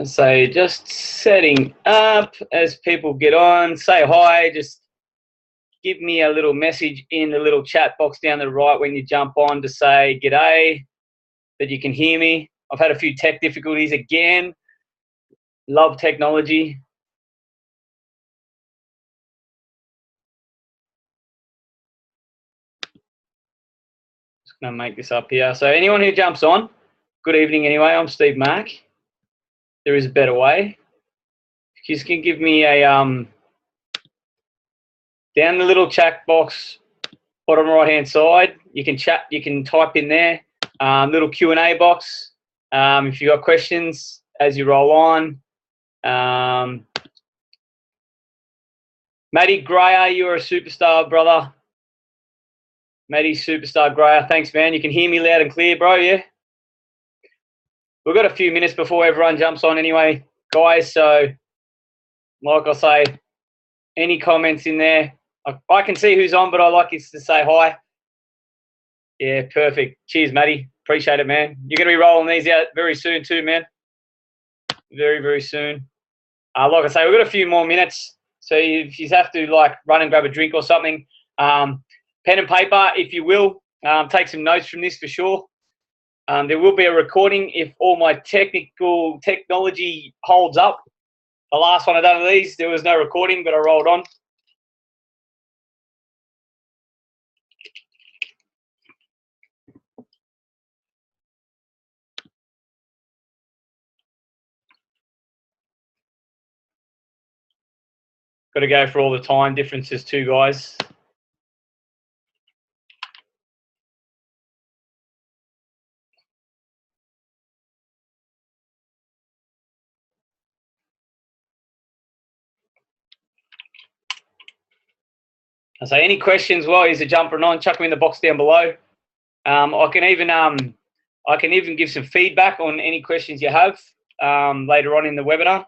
So just setting up as people get on. Say hi. Just give me a little message in the little chat box down the right when you jump on to say g'day, that you can hear me. I've had a few tech difficulties again. Love technology. Just gonna make this up here. So anyone who jumps on, good evening anyway. I'm Steve Mack. There is a better way. You just can give me a down the little chat box, bottom right hand side. You can chat. You can type in there. Little Q&A box. If you got questions as you roll on. Matty Grayer, you're a superstar, brother. Matty Superstar Grayer, thanks, man. You can hear me loud and clear, bro. Yeah. We've got a few minutes before everyone jumps on, anyway, guys. So, like I say, any comments in there? I can see who's on, but I like you to say hi. Yeah, perfect. Cheers, Matty. Appreciate it, man. You're going to be rolling these out very soon too, man. Very, very soon. Like I say, we've got a few more minutes. So if you have to like run and grab a drink or something, pen and paper, if you will, take some notes from this for sure. There will be a recording if all my technology holds up. The last one I done of these, there was no recording, but I rolled on. Got to go for all the time differences too, guys. So any questions while you're jumping on, chuck them in the box down below. I can even give some feedback on any questions you have later on in the webinar.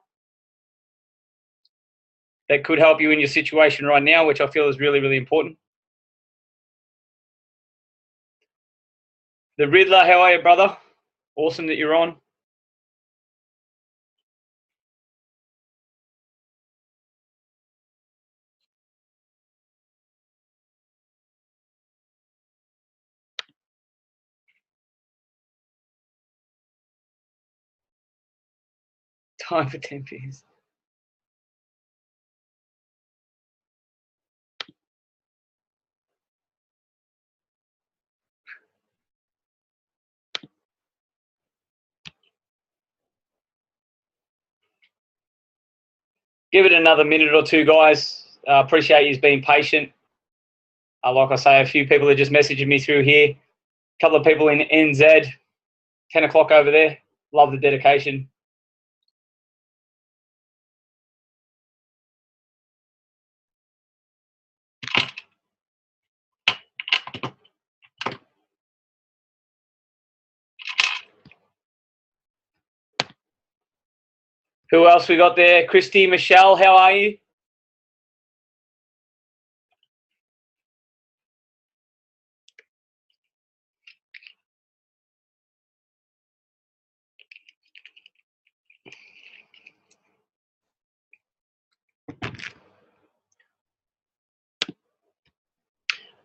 That could help you in your situation right now, which I feel is really, really important. The Riddler, how are you, brother? Awesome that you're on. Time for 10 beers. Give it another minute or two, guys. Appreciate you being patient. Like I say, a few people are just messaging me through here. A couple of people in NZ, 10 o'clock over there. Love the dedication. Who else we got there? Christy, Michelle, how are you?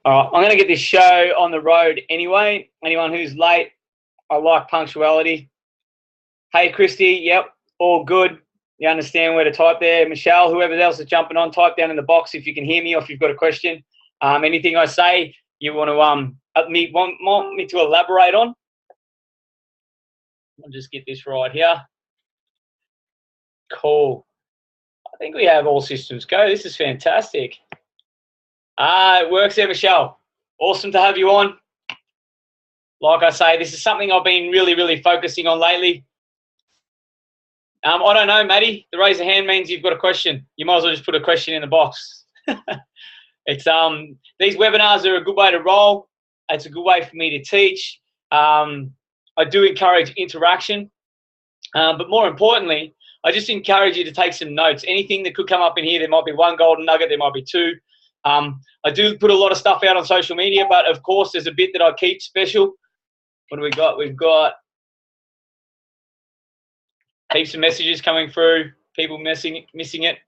All right, I'm going to get this show on the road anyway. Anyone who's late, I like punctuality. Hey, Christy, yep, all good. You understand where to type there. Michelle, whoever else is jumping on, type down in the box if you can hear me or if you've got a question. Anything I say you want to want me to elaborate on. I'll just get this right here. Cool. I think we have all systems go. This is fantastic. It works there, Michelle. Awesome to have you on. Like I say, this is something I've been really, really focusing on lately. I don't know, Matty. The raise a hand means you've got a question. You might as well just put a question in the box. It's these webinars are a good way to roll. It's a good way for me to teach. I do encourage interaction, but more importantly, I just encourage you to take some notes. Anything that could come up in here, there might be one golden nugget, there might be two. I do put a lot of stuff out on social media, but of course, there's a bit that I keep special. What do we got? We've got Heaps of messages coming through, people missing it.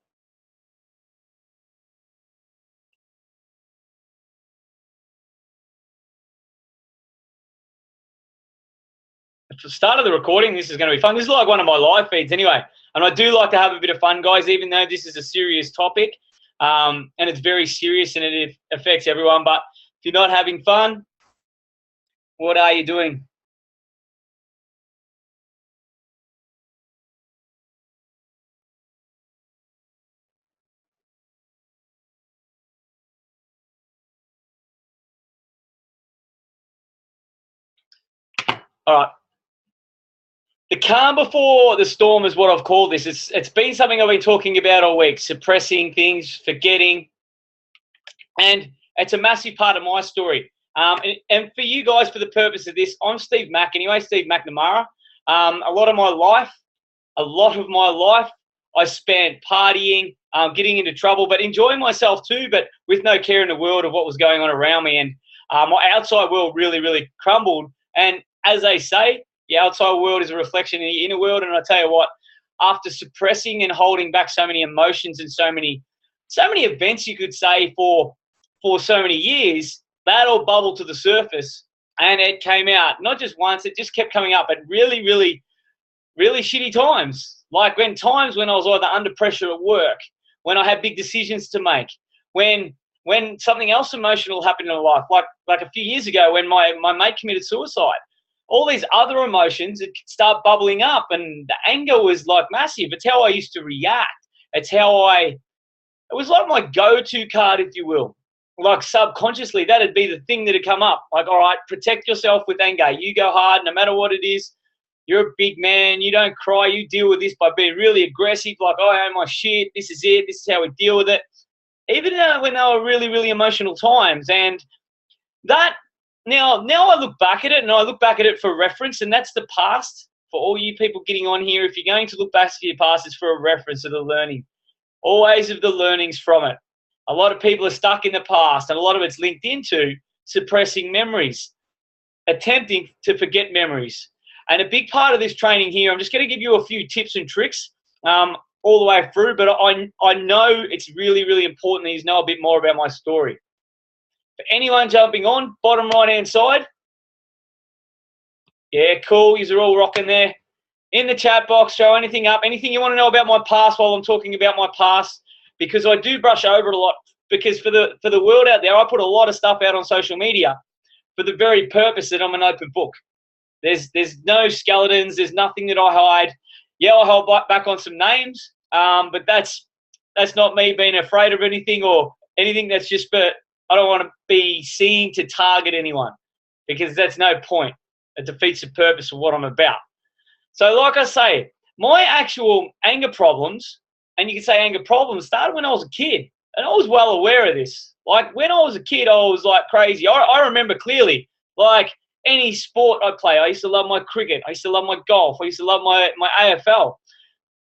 At the start of the recording, this is going to be fun. This is like one of my live feeds anyway. And I do like to have a bit of fun, guys, even though this is a serious topic. And it's very serious and it affects everyone. But if you're not having fun, what are you doing? All right. The calm before the storm is what I've called this. It's been something I've been talking about all week, suppressing things, forgetting. And it's a massive part of my story. And for you guys, for the purpose of this, I'm Steve Mack anyway, Steve McNamara. A lot of my life, I spent partying, getting into trouble, but enjoying myself too, but with no care in the world of what was going on around me. And my outside world really, really crumbled. And as they say, the outside world is a reflection of the inner world. And I tell you what, after suppressing and holding back so many emotions and so many events, you could say, for so many years, that all bubbled to the surface and it came out. Not just once, it just kept coming up at really, really, really shitty times. Like times when I was either under pressure at work, when I had big decisions to make, when something else emotional happened in my life, like a few years ago when my mate committed suicide. All these other emotions, it could start bubbling up, and the anger was like massive. It's how I used to react. It was like my go-to card, if you will. Like subconsciously, that'd be the thing that'd come up. Like, all right, protect yourself with anger. You go hard, no matter what it is. You're a big man. You don't cry. You deal with this by being really aggressive. Like, I own my shit. This is it. This is how we deal with it. Even when they were really, really emotional times. And that, now I look back at it, and I look back at it for reference, and that's the past. For all you people getting on here, if you're going to look back to your past, it's for a reference of the learning. Always of the learnings from it. A lot of people are stuck in the past, and a lot of it's linked into suppressing memories, attempting to forget memories. And a big part of this training here, I'm just going to give you a few tips and tricks all the way through, but I know it's really, really important that you know a bit more about my story. For anyone jumping on, bottom right-hand side. Yeah, cool. You're all rocking there. In the chat box, show anything up, anything you want to know about my past while I'm talking about my past, because I do brush over it a lot. Because for the world out there, I put a lot of stuff out on social media for the very purpose that I'm an open book. There's no skeletons. There's nothing that I hide. Yeah, I hold back on some names, but that's not me being afraid of anything or anything. That's just, but I don't want to be seen to target anyone, because that's no point. It defeats the purpose of what I'm about. So like I say, my actual anger problems, and you can say anger problems, started when I was a kid. And I was well aware of this. Like when I was a kid, I was like crazy. I remember clearly, like any sport I play, I used to love my cricket. I used to love my golf. I used to love my AFL.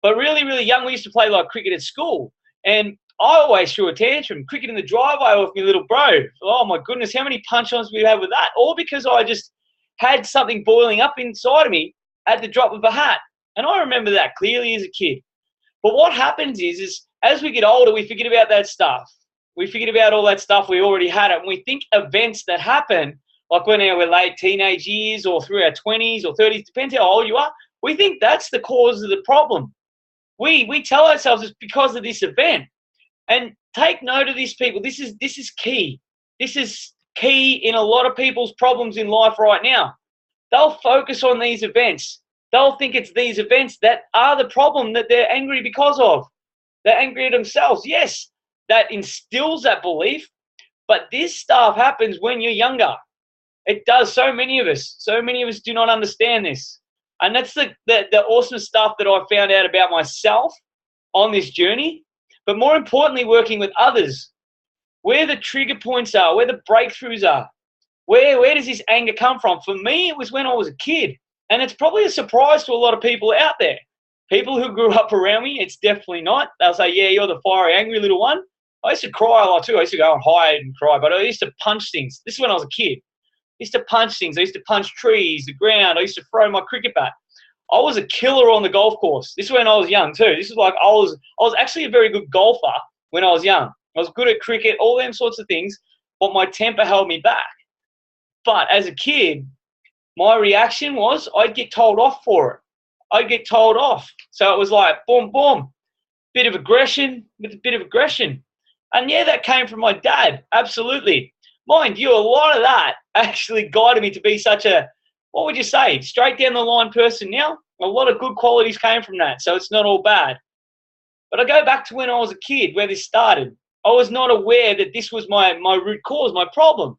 But really, really young, we used to play like cricket at school. And I always threw a tantrum. Cricket in the driveway with my little bro. Oh my goodness, how many punch-ons we had with that? All because I just had something boiling up inside of me at the drop of a hat. And I remember that clearly as a kid. But what happens is as we get older, we forget about that stuff. We forget about all that stuff. We already had it. And we think events that happen, like when we're late teenage years or through our 20s or 30s, depends how old you are, we think that's the cause of the problem. We tell ourselves it's because of this event. And take note of this, people. This is key. This is key in a lot of people's problems in life right now. They'll focus on these events. They'll think it's these events that are the problem that they're angry because of. They're angry at themselves. Yes, that instills that belief, but this stuff happens when you're younger. It does. So many of us do not understand this. And that's the awesome stuff that I found out about myself on this journey, but more importantly, working with others, where the trigger points are, where the breakthroughs are, where does this anger come from? For me, it was when I was a kid, and it's probably a surprise to a lot of people out there. People who grew up around me, it's definitely not. They'll say, yeah, you're the fiery, angry little one. I used to cry a lot too. I used to go and hide and cry, but I used to punch things. This is when I was a kid. I used to punch things. I used to punch trees, the ground. I used to throw my cricket bat. I was a killer on the golf course. This is when I was young too. This is like I was actually a very good golfer when I was young. I was good at cricket, all them sorts of things, but my temper held me back. But as a kid, my reaction was I'd get told off for it. I'd get told off. So it was like, boom, boom, bit of aggression with a bit of aggression. And yeah, that came from my dad, absolutely. Mind you, a lot of that actually guided me to be such a, what would you say, straight down the line person now. A lot of good qualities came from that, so it's not all bad. But I go back to when I was a kid, where this started. I was not aware that this was my root cause, my problem.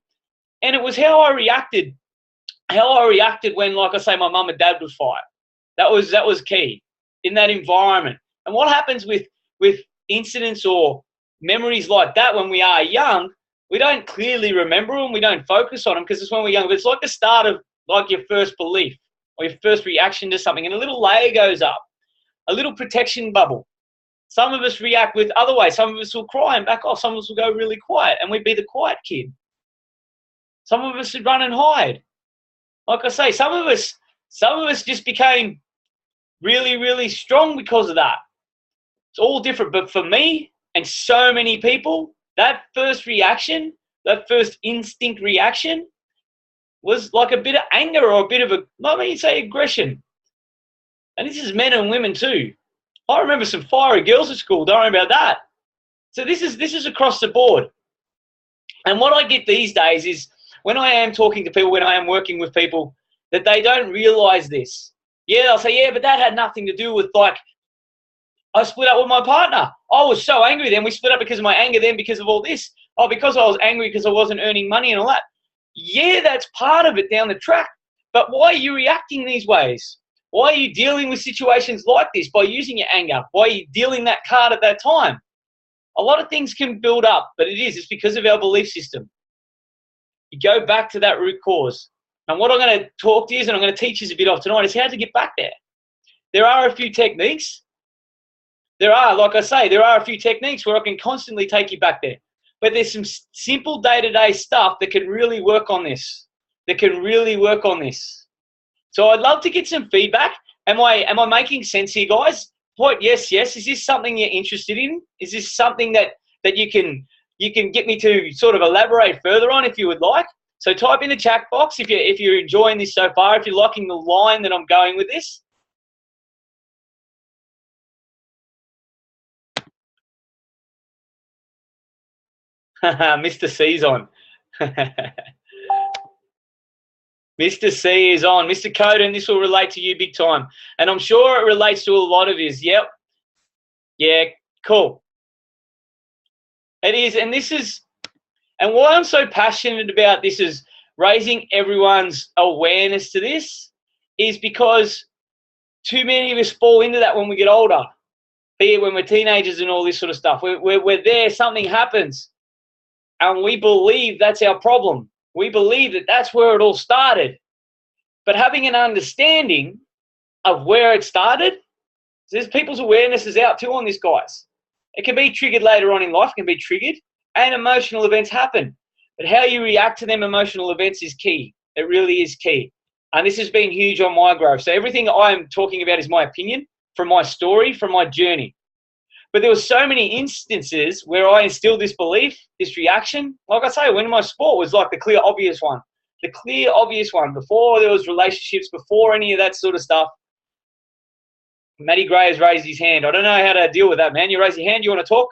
And it was how I reacted when, like I say, my mum and dad would fight. That was key in that environment. And what happens with incidents or memories like that when we are young, we don't clearly remember them, we don't focus on them because it's when we're young. But it's like the start of like your first belief or your first reaction to something, and a little layer goes up, a little protection bubble. Some of us react with other ways. Some of us will cry and back off. Some of us will go really quiet, and we'd be the quiet kid. Some of us would run and hide. Like I say, some of us just became really, really strong because of that. It's all different. But for me and so many people, that first reaction, that first instinct reaction was like a bit of anger or a bit of aggression. And this is men and women too. I remember some fiery girls at school. Don't worry about that. So this is across the board. And what I get these days is when I am talking to people, when I am working with people, that they don't realize this. Yeah, they'll say, yeah, but that had nothing to do with, like, I split up with my partner. I was so angry then. We split up because of my anger then, because of all this. Oh, because I was angry because I wasn't earning money and all that. Yeah, that's part of it down the track. But why are you reacting these ways? Why are you dealing with situations like this by using your anger? Why are you dealing that card at that time? A lot of things can build up, but it's because of our belief system. You go back to that root cause. And what I'm going to talk to you and I'm going to teach you a bit of tonight is how to get back there. There are a few techniques. Like I say, there are a few techniques where I can constantly take you back there. But there's some simple day-to-day stuff that can really work on this. So I'd love to get some feedback. Am I making sense here, guys? What? Yes. Is this something you're interested in? Is this something that you can get me to sort of elaborate further on if you would like? So type in the chat box if you're enjoying this so far, if you're liking the line that I'm going with this. Mr. C's on. Mr. C is on. Mr. Coden, this will relate to you big time. And I'm sure it relates to a lot of yous. Yep. Yeah, cool. It is, and why I'm so passionate about this is raising everyone's awareness to this is because too many of us fall into that when we get older, be it when we're teenagers and all this sort of stuff. We're there, something happens, and we believe that's our problem. We believe that that's where it all started. But having an understanding of where it started, there's people's awareness is out too on this, guys. It can be triggered later on in life, it can be triggered, and emotional events happen. But how you react to them emotional events is key. It really is key. And this has been huge on my growth. So everything I'm talking about is my opinion, from my story, from my journey. But there were so many instances where I instilled this belief, this reaction. Like I say, when my sport was like the clear, obvious one. The clear, obvious one. Before there was relationships, before any of that sort of stuff. Matty Gray has raised his hand. I don't know how to deal with that, man. You raise your hand, you want to talk?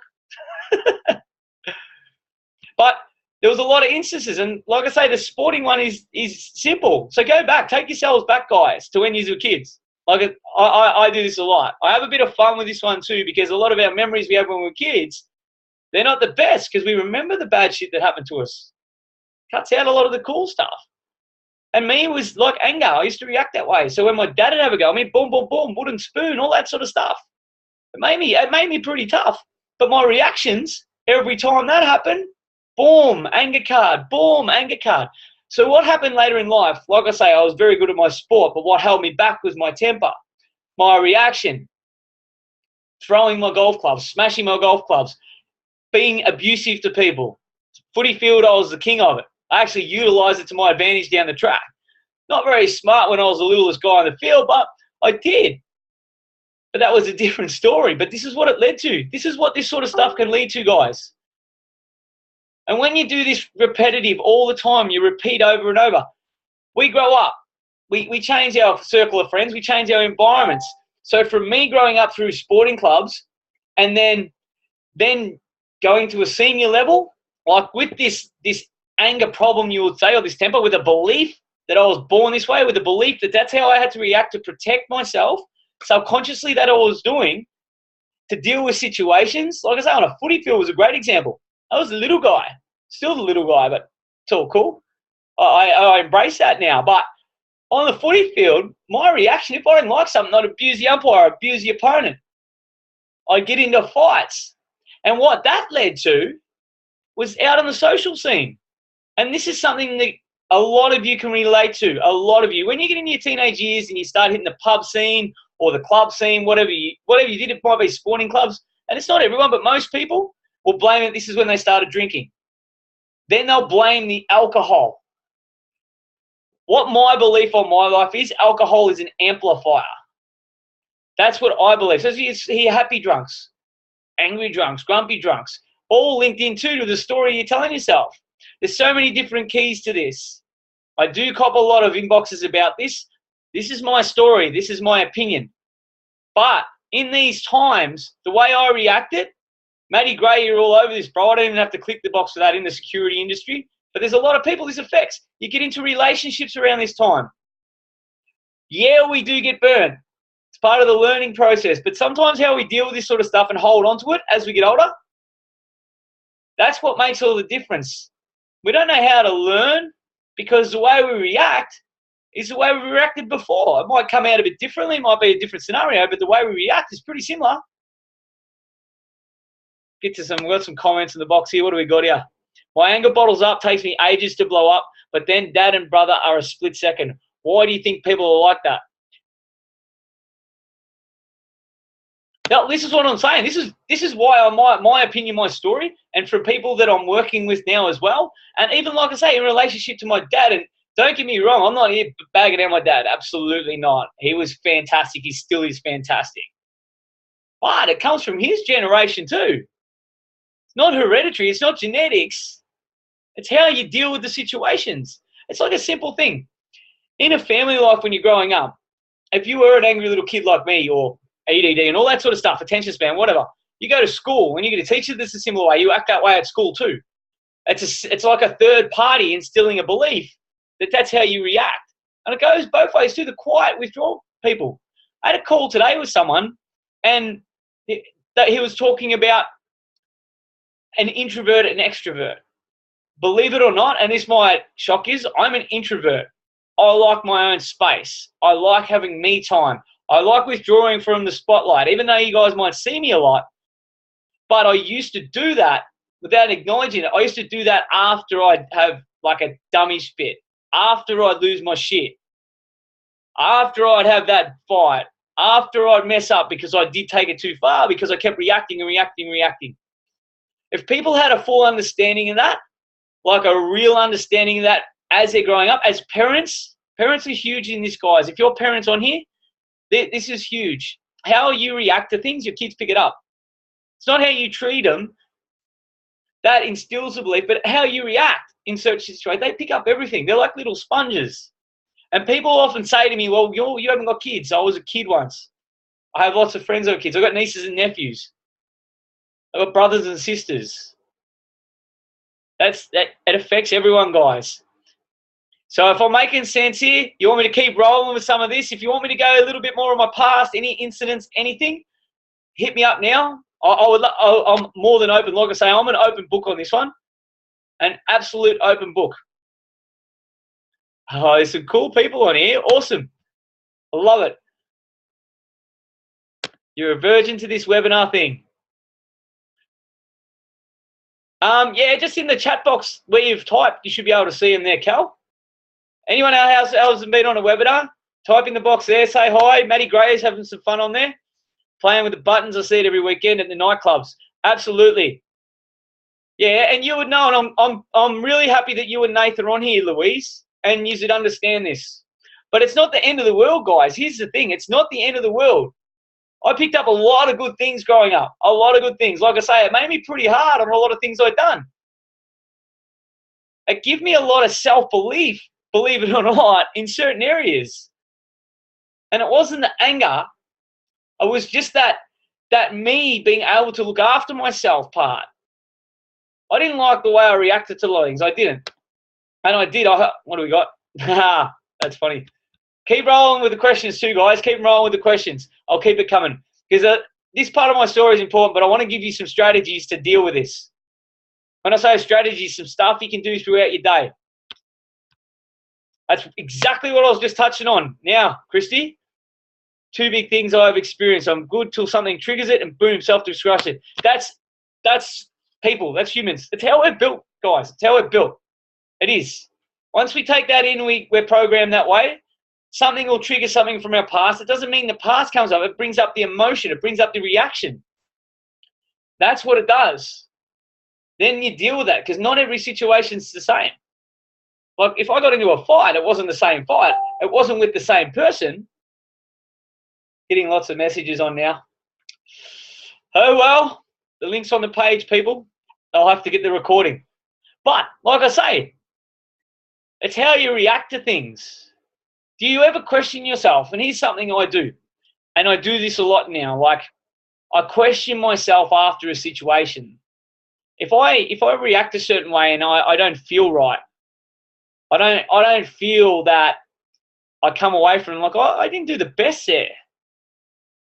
But there was a lot of instances. And like I say, the sporting one is simple. So go back. Take yourselves back, guys, to when you were kids. Like I do this a lot. I have a bit of fun with this one too because a lot of our memories we have when we were kids, they're not the best because we remember the bad shit that happened to us. Cuts out a lot of the cool stuff. And me, it was like anger. I used to react that way. So when my dad would have a go, I mean, boom, boom, boom, wooden spoon, all that sort of stuff. It made me pretty tough. But my reactions, every time that happened, boom, anger card, boom, anger card. So what happened later in life, like I say, I was very good at my sport, but what held me back was my temper, my reaction, throwing my golf clubs, smashing my golf clubs, being abusive to people. Footy field, I was the king of it. I actually utilised it to my advantage down the track. Not very smart when I was the littlest guy in the field, but I did. But that was a different story. But this is what it led to. This is what this sort of stuff can lead to, guys. And when you do this repetitive all the time, you repeat over and over. We grow up. We change our circle of friends. We change our environments. So from me growing up through sporting clubs and then going to a senior level, like with this anger problem, you would say, or this temper, with a belief that I was born this way, with a belief that that's how I had to react to protect myself, subconsciously that I was doing to deal with situations. Like I say, on a footy field was a great example. I was a little guy, still the little guy, but it's all cool. I embrace that now. But on the footy field, my reaction, if I didn't like something, I'd abuse the umpire, abuse the opponent. I'd get into fights. And what that led to was out on the social scene. And this is something that a lot of you can relate to, a lot of you. When you get into your teenage years and you start hitting the pub scene or the club scene, whatever you did, it might be sporting clubs, and it's not everyone, but most people will blame it. This is when they started drinking. Then they'll blame the alcohol. What my belief on my life is, alcohol is an amplifier. That's what I believe. So you hear happy drunks, angry drunks, grumpy drunks, all linked in too to the story you're telling yourself. There's so many different keys to this. I do cop a lot of inboxes about this. This is my story. This is my opinion. But in these times, the way I reacted, Matty Gray, you're all over this, bro. I don't even have to click the box for that in the security industry. But there's a lot of people this affects. You get into relationships around this time. Yeah, we do get burned. It's part of the learning process. But sometimes how we deal with this sort of stuff and hold on to it as we get older, that's what makes all the difference. We don't know how to learn because the way we react is the way we reacted before. It might come out a bit differently. It might be a different scenario, but the way we react is pretty similar. We've got some comments in the box here. What do we got here? My anger bottles up, takes me ages to blow up, but then dad and brother are a split second. Why do you think people are like that? Now, this is what I'm saying. This is why my opinion, my story, and for people that I'm working with now as well. And even like I say, in relationship to my dad, and don't get me wrong, I'm not here bagging out my dad. Absolutely not. He was fantastic. He still is fantastic. But it comes from his generation too. It's not hereditary. It's not genetics. It's how you deal with the situations. It's like a simple thing. In a family life when you're growing up, if you were an angry little kid like me or ADD and all that sort of stuff, attention span, whatever, you go to school and you get a teacher that's a similar way. You act that way at school too. It's like a third party instilling a belief that that's how you react. And it goes both ways too, the quiet withdrawal people. I had a call today with someone and he was talking about an introvert and extrovert. Believe it or not, and this might shock you, I'm an introvert. I like my own space. I like having me time. I like withdrawing from the spotlight, even though you guys might see me a lot. But I used to do that without acknowledging it. I used to do that after I'd have like a dummy spit, after I'd lose my shit, after I'd have that fight, after I'd mess up because I did take it too far, because I kept reacting and reacting and reacting. If people had a full understanding of that, like a real understanding of that as they're growing up, as parents are huge in this, guys. If your parents on here, this is huge. How you react to things, your kids pick it up. It's not how you treat them that instills a belief, but how you react in certain situations. They pick up everything. They're like little sponges. And people often say to me, well, you haven't got kids. I was a kid once. I have lots of friends who have kids. I've got nieces and nephews. I've got brothers and sisters. It affects everyone, guys. So if I'm making sense here, you want me to keep rolling with some of this? If you want me to go a little bit more of my past, any incidents, anything, hit me up now. I'm more than open. Like I say, I'm an open book on this one. An absolute open book. Oh, there's some cool people on here. Awesome. I love it. You're a virgin to this webinar thing. Yeah, just in the chat box where you've typed, you should be able to see them there, Cal. Anyone else has been on a webinar? Type in the box there, say hi. Matty Gray is having some fun on there. Playing with the buttons, I see it every weekend at the nightclubs. Absolutely. Yeah, and you would know, and I'm really happy that you and Nathan are on here, Louise, and you should understand this. But it's not the end of the world, guys. Here's the thing. It's not the end of the world. I picked up a lot of good things growing up. A lot of good things. Like I say, it made me pretty hard on a lot of things I'd done. It gave me a lot of self-belief, believe it or not, in certain areas. And it wasn't the anger. It was just that me being able to look after myself part. I didn't like the way I reacted to a lot of things. I didn't. And I did. What do we got? That's funny. Keep rolling with the questions too, guys. Keep rolling with the questions. I'll keep it coming. Because this part of my story is important, but I want to give you some strategies to deal with this. When I say strategies, some stuff you can do throughout your day. That's exactly what I was just touching on. Now, Christy, 2 big things I've experienced. I'm good till something triggers it, and boom, self-destruction. That's people. That's humans. It's how we're built, guys. It's how we're built. It is. Once we take that in, we're programmed that way. Something will trigger something from our past. It doesn't mean the past comes up. It brings up the emotion. It brings up the reaction. That's what it does. Then you deal with that, because not every situation's the same. Like if I got into a fight, it wasn't the same fight. It wasn't with the same person. Getting lots of messages on now. Oh, well, the link's on the page, people. I'll have to get the recording. But like I say, it's how you react to things. Do you ever question yourself? And here's something I do. And I do this a lot now. Like I question myself after a situation. If I react a certain way and I don't feel right, I don't feel that I come away from it like, oh, I didn't do the best there.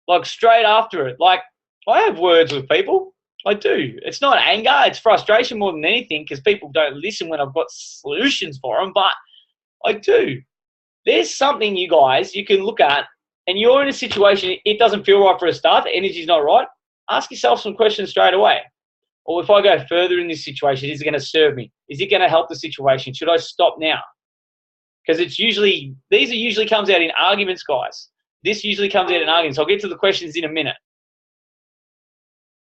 Like straight after it. Like I have words with people. I do. It's not anger. It's frustration more than anything, because people don't listen when I've got solutions for them. But I do. There's something, you guys, you can look at, and you're in a situation, it doesn't feel right for a start, the energy's not right. Ask yourself some questions straight away. Or if I go further in this situation, is it going to serve me? Is it going to help the situation? Should I stop now? Because these usually comes out in arguments, guys. This usually comes out in arguments. I'll get to the questions in a minute.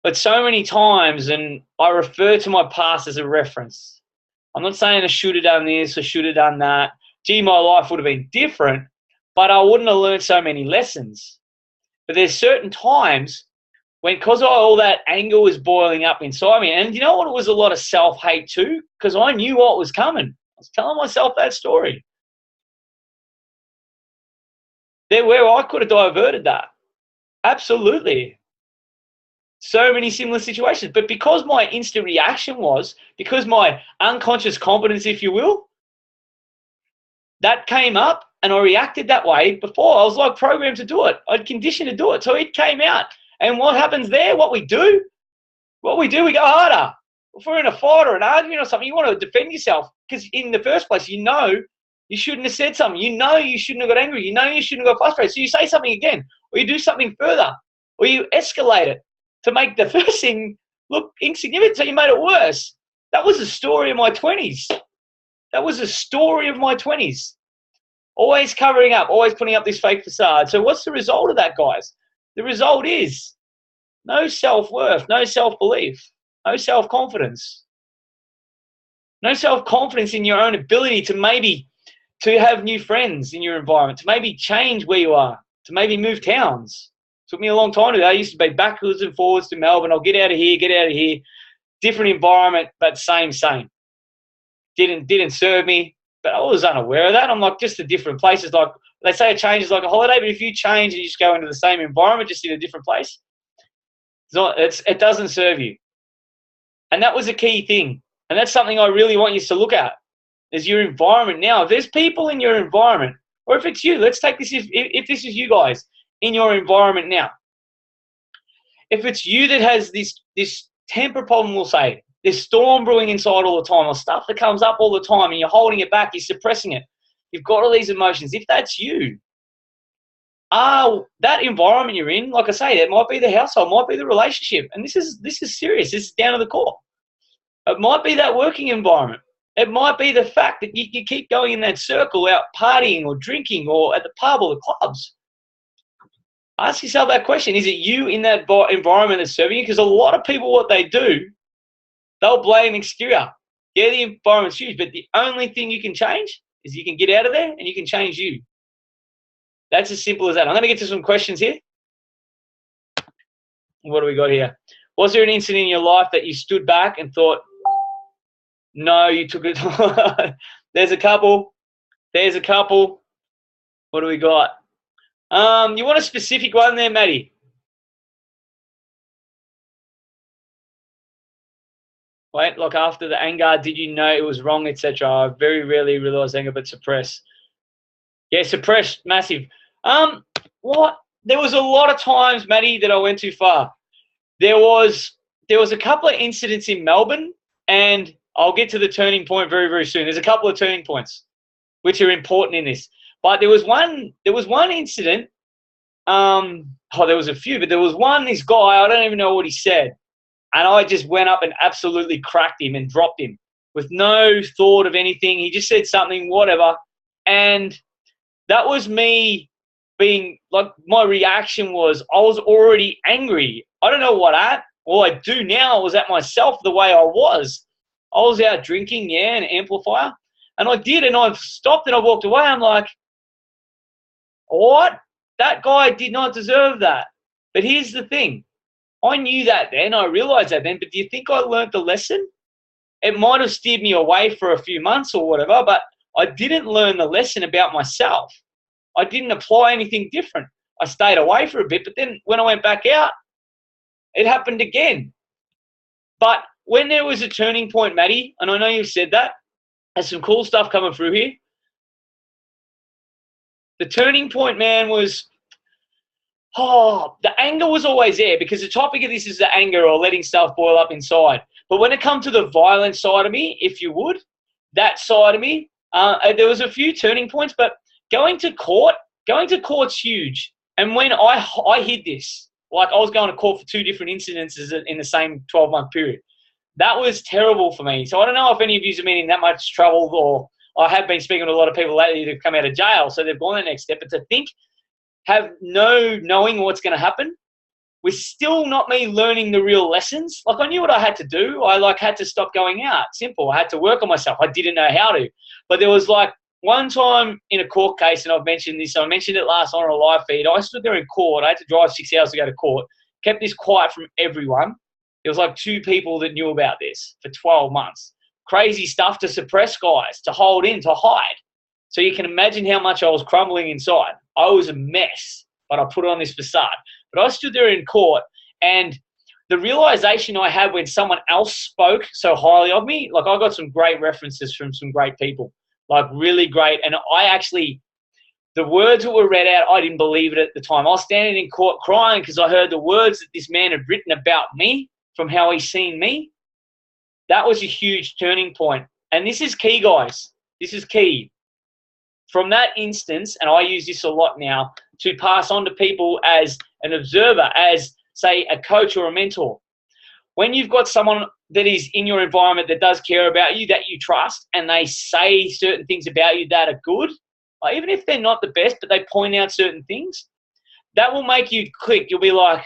But so many times, and I refer to my past as a reference. I'm not saying I should have done this or should have done that. Gee, my life would have been different, but I wouldn't have learned so many lessons. But there's certain times when, because all that anger was boiling up inside me, and you know what, it was a lot of self-hate too, because I knew what was coming. I was telling myself that story. There where I could have diverted that. Absolutely. So many similar situations. But because my instant reaction was, because my unconscious competence, if you will, that came up and I reacted that way before. I was like programmed to do it. I'd conditioned to do it. So it came out. And what happens there? What we do, we go harder. If we're in a fight or an argument or something, you want to defend yourself, because in the first place, you know you shouldn't have said something. You know you shouldn't have got angry. You know you shouldn't have got frustrated. So you say something again, or you do something further, or you escalate it to make the first thing look insignificant, so you made it worse. That was the story of my 20s. That was the story of my 20s. Always covering up, always putting up this fake facade. So what's the result of that, guys? The result is no self-worth, no self-belief, no self-confidence. No self-confidence in your own ability to have new friends in your environment, to maybe change where you are, to maybe move towns. It took me a long time to do that. I used to be backwards and forwards to Melbourne. I'll get out of here. Different environment, but same. Didn't serve me, but I was unaware of that. I'm like, just the different places. Like they say a change is like a holiday, but if you change and you just go into the same environment, just in a different place, it doesn't serve you. And that was a key thing. And that's something I really want you to look at, is your environment now. If there's people in your environment, or if it's you, let's take this, if this is you guys in your environment now. If it's you that has this temper problem, we'll say, there's storm brewing inside all the time, or stuff that comes up all the time and you're holding it back, you're suppressing it. You've got all these emotions. If that's you, that environment you're in, like I say, it might be the household, might be the relationship. And this is serious. This is down to the core. It might be that working environment. It might be the fact that you keep going in that circle, out partying or drinking or at the pub or the clubs. Ask yourself that question. Is it you in that environment that's serving you? Because a lot of people, what they do, they'll blame exterior. Yeah, the environment's huge, but the only thing you can change is you can get out of there and you can change you. That's as simple as that. I'm going to get to some questions here. What do we got here? Was there an incident in your life that you stood back and thought, no, you took it? There's a couple. There's a couple. What do we got? You want a specific one there, Maddie? Wait, like after the anger, did you know it was wrong, etc.? I very rarely realize anger, but suppress. Yeah, suppress, massive. What? There was a lot of times, Maddie, that I went too far. There was a couple of incidents in Melbourne, and I'll get to the turning point very, very soon. There's a couple of turning points which are important in this. But there was one incident. There was a few, but there was one, this guy, I don't even know what he said. And I just went up and absolutely cracked him and dropped him with no thought of anything. He just said something, whatever. And that was me being, like, my reaction was I was already angry. I don't know what all I do now was at myself the way I was. I was out drinking, yeah, an amplifier. And I did, and I stopped and I walked away. I'm like, what? That guy did not deserve that. But here's the thing. I knew that then. I realized that then. But do you think I learned the lesson? It might have steered me away for a few months or whatever, but I didn't learn the lesson about myself. I didn't apply anything different. I stayed away for a bit, but then when I went back out, it happened again. But when there was a turning point, Maddie, and I know you said that, there's some cool stuff coming through here. The turning point, man, was, the anger was always there, because the topic of this is the anger or letting stuff boil up inside. But when it comes to the violent side of me, if you would, that side of me, there was a few turning points, but going to court's huge. And when I hid this, like I was going to court for 2 different incidences in the same 12-month period. That was terrible for me. So I don't know if any of you have been in that much trouble, or I have been speaking to a lot of people lately who've come out of jail, so they've gone the next step. But to think, have no knowing what's going to happen, with still not me learning the real lessons. Like, I knew what I had to do. I had to stop going out. Simple. I had to work on myself. I didn't know how to. But there was like one time in a court case, and I've mentioned this, I mentioned it last on a live feed. I stood there in court. I had to drive 6 hours to go to court. Kept this quiet from everyone. There was like 2 people that knew about this for 12 months. Crazy stuff to suppress guys, to hold in, to hide. So you can imagine how much I was crumbling inside. I was a mess, but I put on this facade. But I stood there in court, and the realization I had when someone else spoke so highly of me, like, I got some great references from some great people, like really great. And the words that were read out, I didn't believe it at the time. I was standing in court crying because I heard the words that this man had written about me from how he's seen me. That was a huge turning point. And this is key, guys. This is key. From that instance, and I use this a lot now, to pass on to people as an observer, as, say, a coach or a mentor. When you've got someone that is in your environment that does care about you, that you trust, and they say certain things about you that are good, even if they're not the best, but they point out certain things, that will make you click. You'll be like,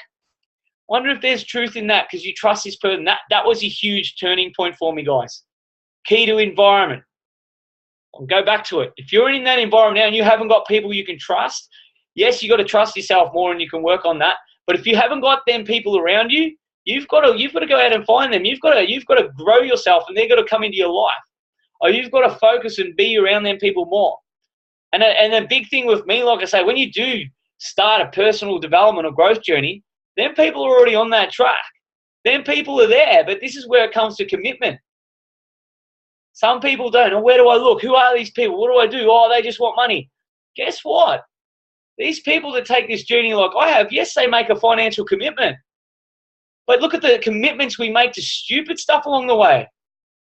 wonder if there's truth in that, because you trust this person. That was a huge turning point for me, guys. Key to environment. I'll go back to it. If you're in that environment now and you haven't got people you can trust, yes, you got to trust yourself more, and you can work on that. But if you haven't got them people around you, you've got to go out and find them. You've got to grow yourself, and they're got to come into your life. Or you've got to focus and be around them people more. And the big thing with me, like I say, when you do start a personal development or growth journey, then people are already on that track. Then people are there, but this is where it comes to commitment. Some people don't. Oh, where do I look? Who are these people? What do I do? Oh, they just want money. Guess what? These people that take this journey like I have, yes, they make a financial commitment. But look at the commitments we make to stupid stuff along the way.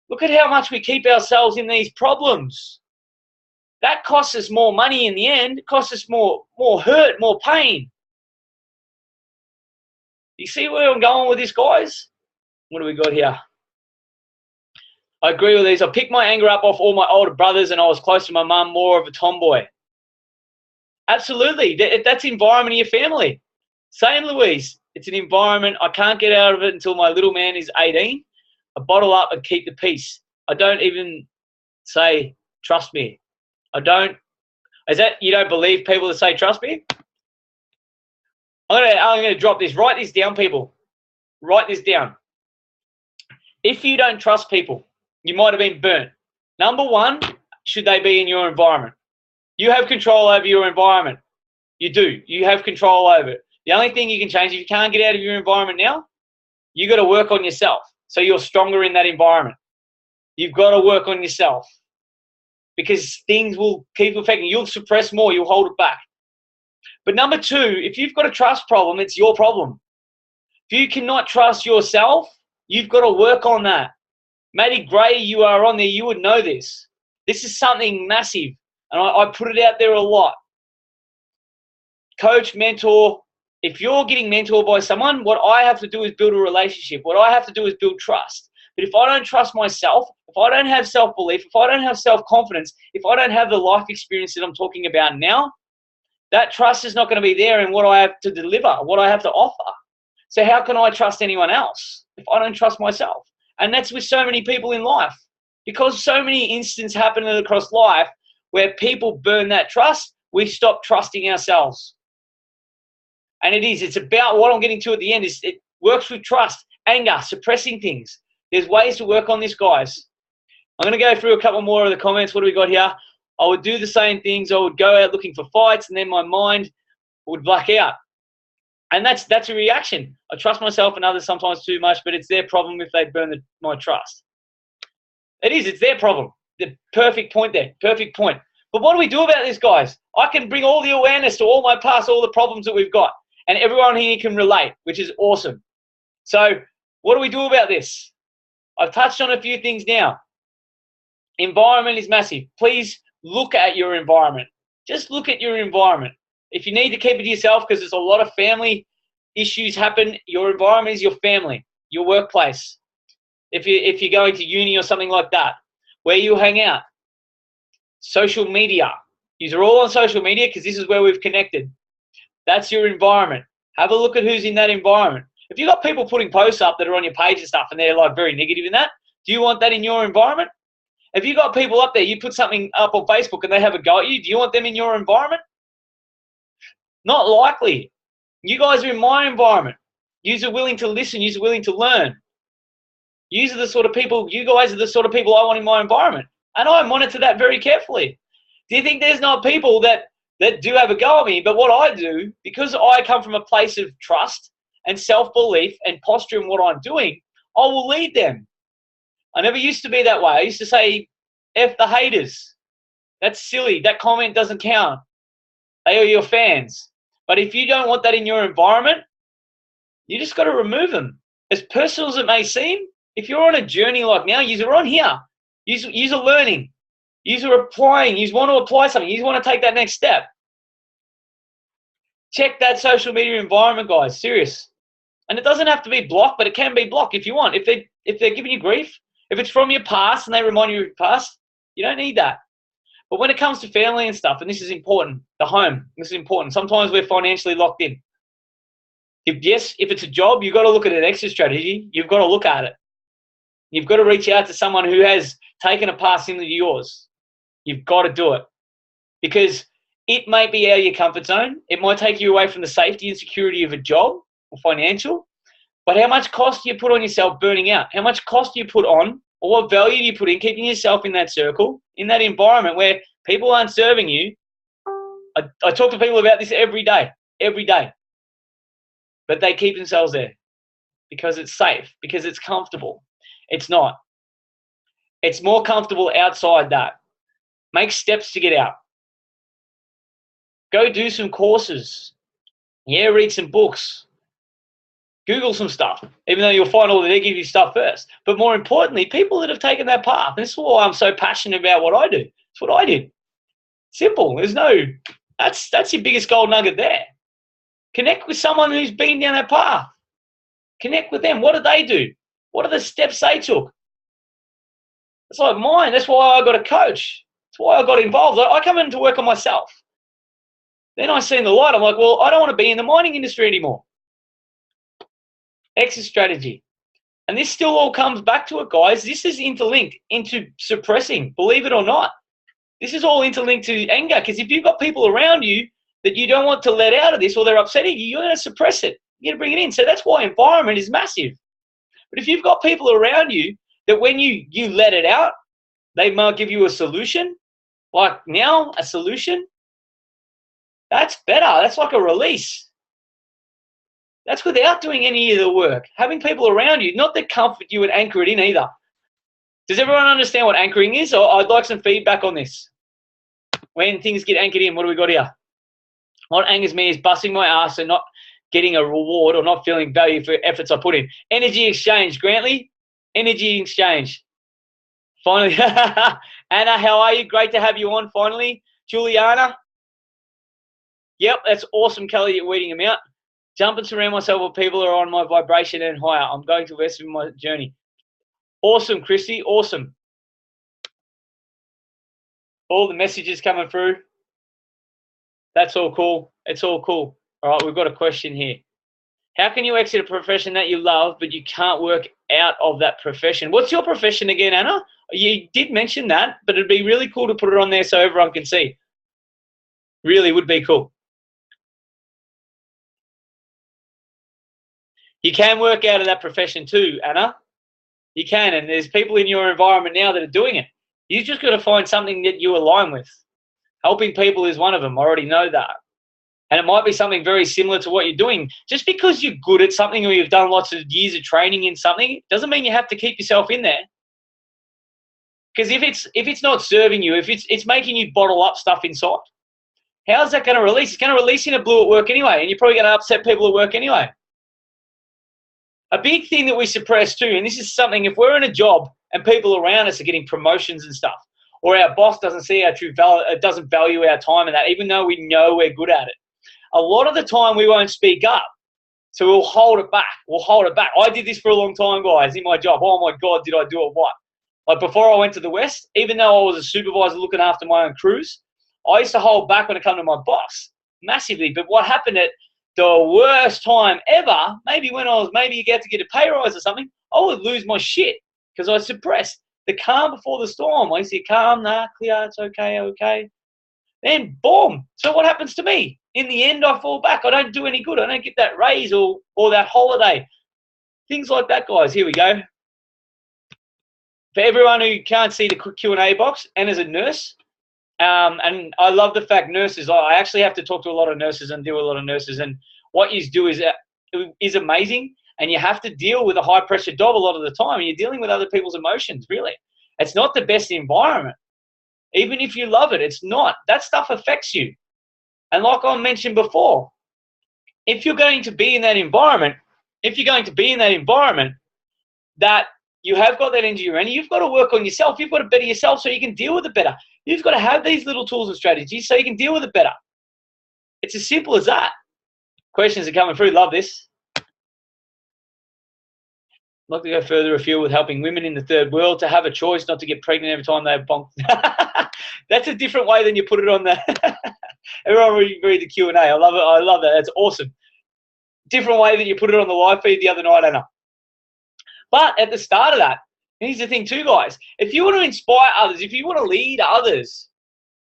Look at how much we keep ourselves in these problems. That costs us more money in the end. It costs us more hurt, more pain. You see where I'm going with this, guys? What do we got here? I agree with these. I picked my anger up off all my older brothers, and I was close to my mum, more of a tomboy. Absolutely. That's environment in your family. Same, Louise. It's an environment. I can't get out of it until my little man is 18. I bottle up and keep the peace. I don't even say, trust me. I don't. Is that you don't believe people that say trust me? I'm gonna drop this. Write this down, people. Write this down. If you don't trust people, you might have been burnt. Number one, should they be in your environment? You have control over your environment. You do. You have control over it. The only thing you can change, if you can't get out of your environment now, you got to work on yourself so you're stronger in that environment. You've got to work on yourself because things will keep affecting you. You'll suppress more. You'll hold it back. But number two, if you've got a trust problem, it's your problem. If you cannot trust yourself, you've got to work on that. Matty Gray, you are on there. You would know this. This is something massive, and I put it out there a lot. Coach, mentor, if you're getting mentored by someone, what I have to do is build a relationship. What I have to do is build trust. But if I don't trust myself, if I don't have self-belief, if I don't have self-confidence, if I don't have the life experience that I'm talking about now, that trust is not going to be there in what I have to deliver, what I have to offer. So how can I trust anyone else if I don't trust myself? And that's with so many people in life. Because so many instances happen across life where people burn that trust, we stop trusting ourselves. And it's about what I'm getting to at the end is it works with trust, anger, suppressing things. There's ways to work on this, guys. I'm going to go through a couple more of the comments. What do we got here? I would do the same things. I would go out looking for fights, and then my mind would black out. And that's a reaction. I trust myself and others sometimes too much, but it's their problem if they burn my trust. It's their problem. The perfect point there, perfect point. But what do we do about this, guys? I can bring all the awareness to all my past, all the problems that we've got, and everyone here can relate, which is awesome. So what do we do about this? I've touched on a few things now. Environment is massive. Please look at your environment. Just look at your environment. If you need to keep it to yourself because there's a lot of family issues happen, your environment is your family, your workplace. If you're going to uni or something like that, where you hang out. Social media. These are all on social media because this is where we've connected. That's your environment. Have a look at who's in that environment. If you've got people putting posts up that are on your page and stuff and they're like very negative in that, do you want that in your environment? If you've got people up there, you put something up on Facebook and they have a go at you, do you want them in your environment? Not likely. You guys are in my environment. You are willing to listen. You are willing to learn. You are the sort of people, you guys are the sort of people I want in my environment. And I monitor that very carefully. Do you think there's not people that do have a go at me? But what I do, because I come from a place of trust and self-belief and posture in what I'm doing, I will lead them. I never used to be that way. I used to say, F the haters. That's silly. That comment doesn't count. They are your fans. But if you don't want that in your environment, you just got to remove them. As personal as it may seem, if you're on a journey like now, you're on here. You're learning. You're applying. You want to apply something. You want to take that next step. Check that social media environment, guys. Serious. And it doesn't have to be blocked, but it can be blocked if you want. If they're giving you grief, if it's from your past and they remind you of your past, you don't need that. But when it comes to family and stuff, and this is important, the home, this is important. Sometimes we're financially locked in. If it's a job, you've got to look at an exit strategy. You've got to look at it. You've got to reach out to someone who has taken a path into yours. You've got to do it. Because it may be out of your comfort zone. It might take you away from the safety and security of a job or financial. But how much cost do you put on yourself burning out? How much cost do you put on, or what value do you put in keeping yourself in that circle, in that environment where people aren't serving you? I talk to people about this every day. But they keep themselves there because it's safe, because it's comfortable. It's not. It's more comfortable outside that. Make steps to get out. Go do some courses. Yeah, read some books. Google some stuff, even though you'll find all the negative stuff first. But more importantly, people that have taken that path. This is why I'm so passionate about what I do. It's what I did. Simple. That's your biggest gold nugget there. Connect with someone who's been down that path. Connect with them. What did they do? What are the steps they took? It's like mine. That's why I got a coach. That's why I got involved. I come in to work on myself. Then I seen the light. I'm like, well, I don't want to be in the mining industry anymore. Exit strategy. And this still all comes back to it, guys. This is interlinked into suppressing, believe it or not. This is all interlinked to anger, because if you've got people around you that you don't want to let out of this, or they're upsetting you, you're going to suppress it. You're going to bring it in. So that's why environment is massive. But if you've got people around you that when you let it out, they might give you a solution, like now, a solution, that's better. That's like a release. That's without doing any of the work. Having people around you, not that comfort you and anchor it in either. Does everyone understand what anchoring is? Or I'd like some feedback on this. When things get anchored in, what do we got here? What angers me is busting my ass and not getting a reward or not feeling value for efforts I put in. Energy exchange, Grantley. Energy exchange. Finally. Anna, how are you? Great to have you on finally. Juliana. Yep, that's awesome, Kelly. You're weeding them out. Jump and surround myself with people who are on my vibration and higher. I'm going to invest in my journey. Awesome, Christy. Awesome. All the messages coming through. That's all cool. It's all cool. All right, we've got a question here. How can you exit a profession that you love, but you can't work out of that profession? What's your profession again, Anna? You did mention that, but it'd be really cool to put it on there so everyone can see. Really would be cool. You can work out of that profession too, Anna. You can, and there's people in your environment now that are doing it. You've just got to find something that you align with. Helping people is one of them. I already know that. And it might be something very similar to what you're doing. Just because you're good at something or you've done lots of years of training in something doesn't mean you have to keep yourself in there. Because if it's not serving you, if it's making you bottle up stuff inside, how's that going to release? It's going to release in a blue at work anyway, and you're probably going to upset people at work anyway. A big thing that we suppress too, and this is something, if we're in a job and people around us are getting promotions and stuff, or our boss doesn't see our true value, doesn't value our time and that, even though we know we're good at it, a lot of the time we won't speak up. So we'll hold it back. We'll hold it back. I did this for a long time, guys, in my job. Oh my God, did I do it what? Like before I went to the West, even though I was a supervisor looking after my own crews, I used to hold back when it came to my boss massively. But what happened at the worst time ever, maybe when I was maybe you get to get a pay rise or something, I would lose my shit because I suppressed the calm before the storm. I used to calm, nah, clear, it's okay, okay. Then boom. So what happens to me? In the end, I fall back. I don't do any good. I don't get that raise or that holiday. Things like that, guys. Here we go. For everyone who can't see the Q&A box, and as a nurse, and I love the fact nurses, I actually have to talk to a lot of nurses and deal with a lot of nurses, and what you do is amazing, and you have to deal with a high-pressure job a lot of the time, and you're dealing with other people's emotions, really. It's not the best environment. Even if you love it, it's not. That stuff affects you. And like I mentioned before, if you're going to be in that environment, that you have got that energy around you, you've got to work on yourself. You've got to better yourself so you can deal with it better. You've got to have these little tools and strategies so you can deal with it better. It's as simple as that. Questions are coming through. Love this. I'd like to go further afield with helping women in the third world to have a choice not to get pregnant every time they have bonked. That's a different way than you put it on the everyone read the Q&A. I love it. I love that. That's awesome. Different way than you put it on the live feed the other night, Anna. But at the start of that, here's the thing too, guys. If you want to inspire others, if you want to lead others,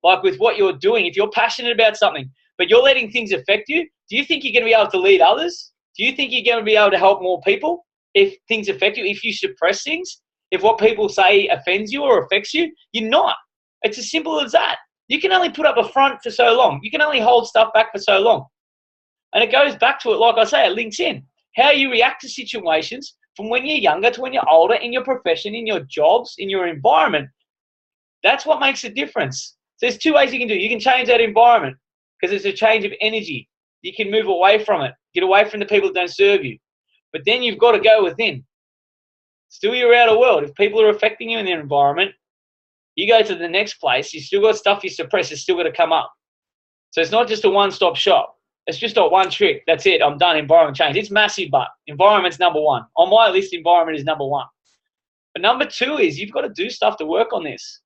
like with what you're doing, if you're passionate about something, but you're letting things affect you, do you think you're going to be able to lead others? Do you think you're going to be able to help more people if things affect you? If you suppress things, if what people say offends you or affects you, you're not. It's as simple as that. You can only put up a front for so long. You can only hold stuff back for so long. And it goes back to it, like I say, it links in. How you react to situations from when you're younger to when you're older, in your profession, in your jobs, in your environment. That's what makes a difference. So there's two ways you can do it. You can change that environment because it's a change of energy. You can move away from it. Get away from the people that don't serve you. But then you've got to go within. Still your outer world. If people are affecting you in their environment, you go to the next place, you still got stuff you suppress, it's still got to come up. So it's not just a one-stop shop. It's just not one trick. That's it. I'm done. Environment change. It's massive, but environment's number one. On my list, environment is number one. But number two is you've got to do stuff to work on this.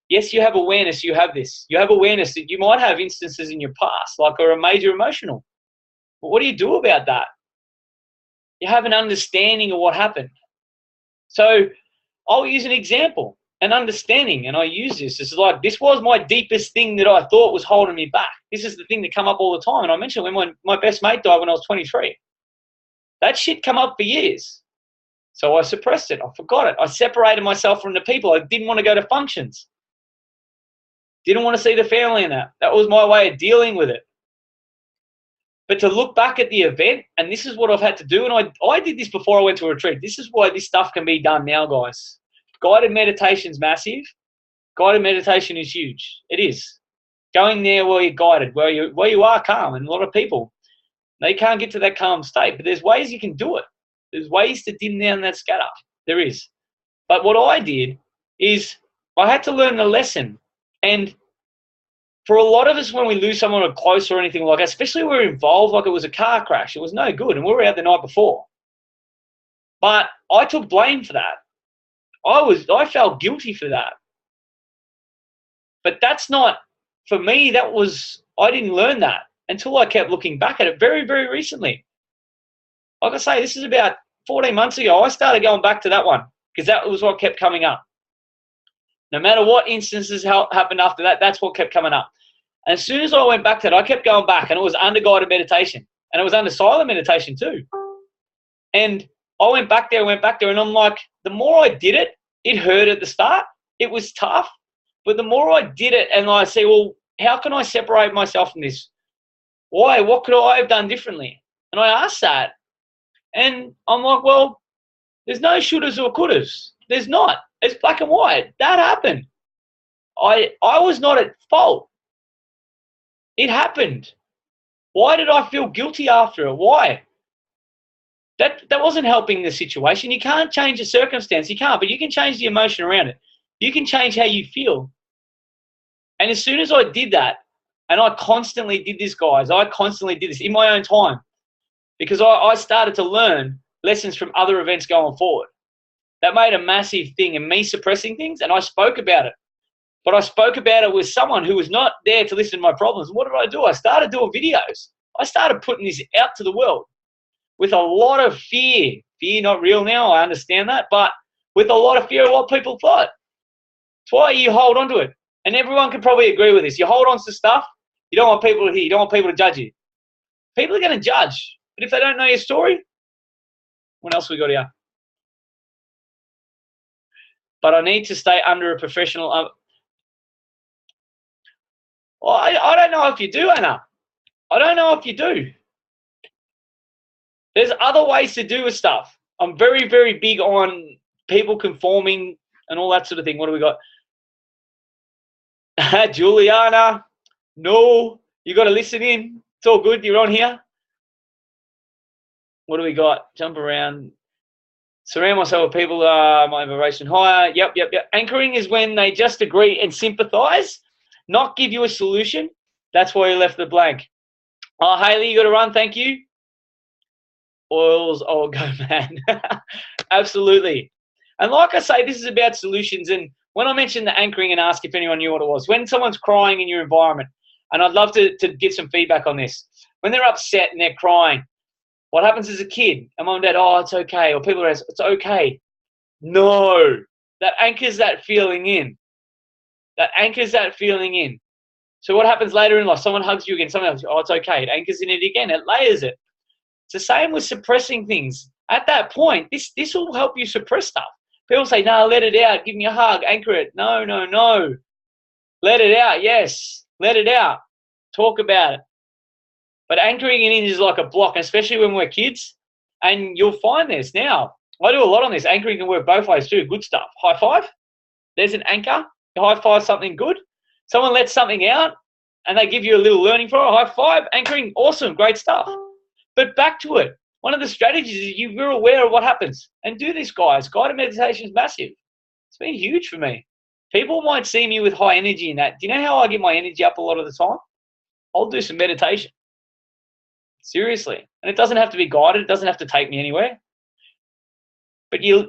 Yes, you have awareness. You have this. You have awareness that you might have instances in your past, like are a major emotional. But what do you do about that? You have an understanding of what happened. So I'll use an example. and understanding, and I use this. This is like, this was my deepest thing that I thought was holding me back. This is the thing that come up all the time. And I mentioned when my best mate died when I was 23. That shit come up for years. So I suppressed it. I forgot it. I separated myself from the people. I didn't want to go to functions. Didn't want to see the family in that. That was my way of dealing with it. But to look back at the event, and this is what I've had to do, and I did this before I went to a retreat. This is why this stuff can be done now, guys. Guided meditation is massive. Guided meditation is huge. It is. Going there where you're guided, where you are calm, and a lot of people, they can't get to that calm state. But there's ways you can do it. There's ways to dim down that scatter. There is. But what I did is I had to learn the lesson. And for a lot of us, when we lose someone close or anything like that, especially when we're involved, like it was a car crash, it was no good, and we were out the night before. But I took blame for that. I felt guilty for that. But that's not, for me, I didn't learn that until I kept looking back at it very, very recently. Like I say, this is about 14 months ago. I started going back to that one because that was what kept coming up. No matter what instances happened after that, that's what kept coming up. And as soon as I went back to it, I kept going back, and it was under guided meditation, and it was under silent meditation too. And I went back there, and I'm like, the more I did it, it hurt at the start. It was tough. But the more I did it, and I say, well, how can I separate myself from this? Why? What could I have done differently? And I asked that. And I'm like, well, there's no shouldas or couldas. There's not. It's black and white. That happened. I was not at fault. It happened. Why did I feel guilty after it? Why? That wasn't helping the situation. You can't change the circumstance. You can't, but you can change the emotion around it. You can change how you feel. And as soon as I did that, and I constantly did this, guys, I constantly did this in my own time, because I started to learn lessons from other events going forward. That made a massive thing in me suppressing things, and I spoke about it. But I spoke about it with someone who was not there to listen to my problems. What did I do? I started doing videos. I started putting this out to the world with a lot of fear. Fear not real now, I understand that, but with a lot of fear of what people thought. That's why you hold on to it. And everyone can probably agree with this. You hold on to stuff, you don't want people to hear, you don't want people to judge you. People are going to judge. But if they don't know your story, what else we got here? But I need to stay under a professional. I don't know if you do, Anna. I don't know if you do. There's other ways to do stuff. I'm very, very big on people conforming and all that sort of thing. What do we got? Juliana, no, you got to listen in. It's all good. You're on here. What do we got? Jump around. Surround myself with people my vibration higher. Yep. Anchoring is when they just agree and sympathize, not give you a solution. That's why you left the blank. Oh, Haley, you got to run. Thank you. Oils, oh, go, man. Absolutely. And like I say, this is about solutions. And when I mentioned the anchoring and ask if anyone knew what it was, when someone's crying in your environment, and I'd love to get some feedback on this, when they're upset and they're crying, what happens as a kid? And mom and dad, oh, it's okay. Or people are, it's okay. No. That anchors that feeling in. That anchors that feeling in. So what happens later in life? Someone hugs you again. Someone else, oh, it's okay. It anchors in it again. It layers it. It's the same with suppressing things. At that point, this will help you suppress stuff. People say, no, let it out. Give me a hug. Anchor it. No. Let it out. Yes. Let it out. Talk about it. But anchoring it in is like a block, especially when we're kids. And you'll find this now. I do a lot on this. Anchoring can work both ways too. Good stuff. High five. There's an anchor. You high five something good. Someone lets something out and they give you a little learning for it. High five. Anchoring. Awesome. Great stuff. But back to it. One of the strategies is you're aware of what happens. And do this, guys. Guided meditation is massive. It's been huge for me. People might see me with high energy in that. Do you know how I get my energy up a lot of the time? I'll do some meditation. Seriously. And it doesn't have to be guided. It doesn't have to take me anywhere. But you're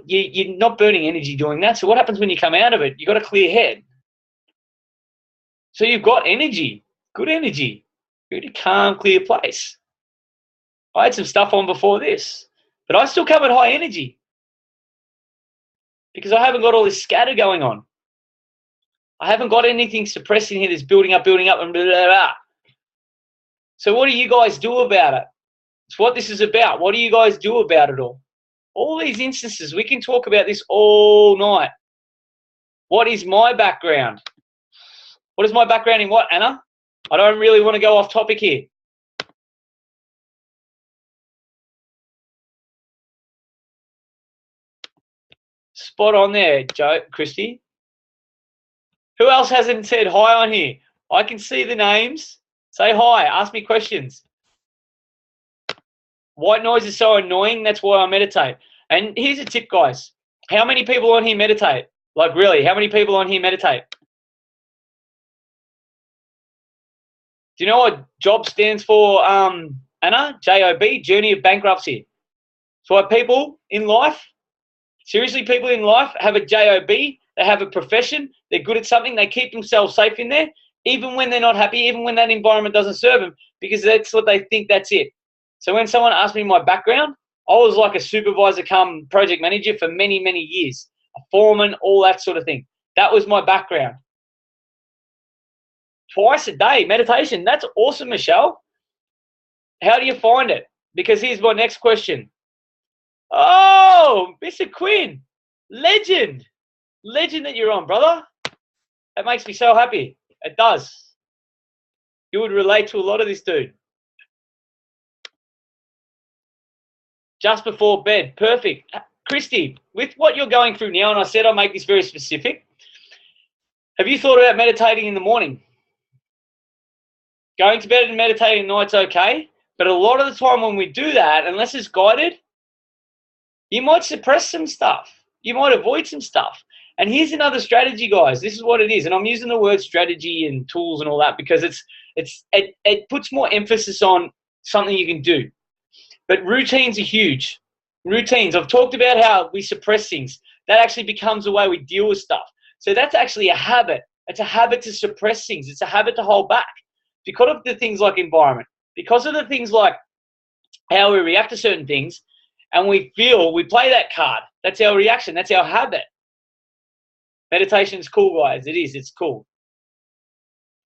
not burning energy doing that. So what happens when you come out of it? You've got a clear head. So you've got energy. Good energy. You're in a calm, clear place. I had some stuff on before this. But I still come at high energy. Because I haven't got all this scatter going on. I haven't got anything suppressing here that's building up, and blah, blah, blah. So what do you guys do about it? It's what this is about. What do you guys do about it all? All these instances, we can talk about this all night. What is my background? What is my background in what, Anna? I don't really want to go off topic here. Spot on there, Joe, Christy. Who else hasn't said hi on here? I can see the names. Say hi. Ask me questions. White noise is so annoying. That's why I meditate. And here's a tip, guys. How many people on here meditate? Like, really, how many people on here meditate? Do you know what JOB stands for, Anna? J-O-B, Journey of Bankruptcy. So why people in life, seriously, people in life have a J-O-B. They have a profession. They're good at something. They keep themselves safe in there, even when they're not happy, even when that environment doesn't serve them, because that's what they think, that's it. So when someone asked me my background, I was like a supervisor come project manager for many, many years, a foreman, all that sort of thing. That was my background. Twice a day, meditation. That's awesome, Michelle. How do you find it? Because here's my next question. Oh, Mr. Quinn, legend. Legend that you're on, brother. That makes me so happy. It does. You would relate to a lot of this, dude. Just before bed. Perfect. Christy, with what you're going through now, and I said I'll make this very specific, have you thought about meditating in the morning? Going to bed and meditating at night's okay, but a lot of the time when we do that, unless it's guided, you might suppress some stuff. You might avoid some stuff. And here's another strategy, guys. This is what it is. And I'm using the word strategy and tools and all that because it puts more emphasis on something you can do. But routines are huge. Routines. I've talked about how we suppress things. That actually becomes the way we deal with stuff. So that's actually a habit. It's a habit to suppress things. It's a habit to hold back. Because of the things like environment, because of the things like how we react to certain things, and we play that card. That's our reaction. That's our habit. Meditation is cool, guys. It is. It's cool.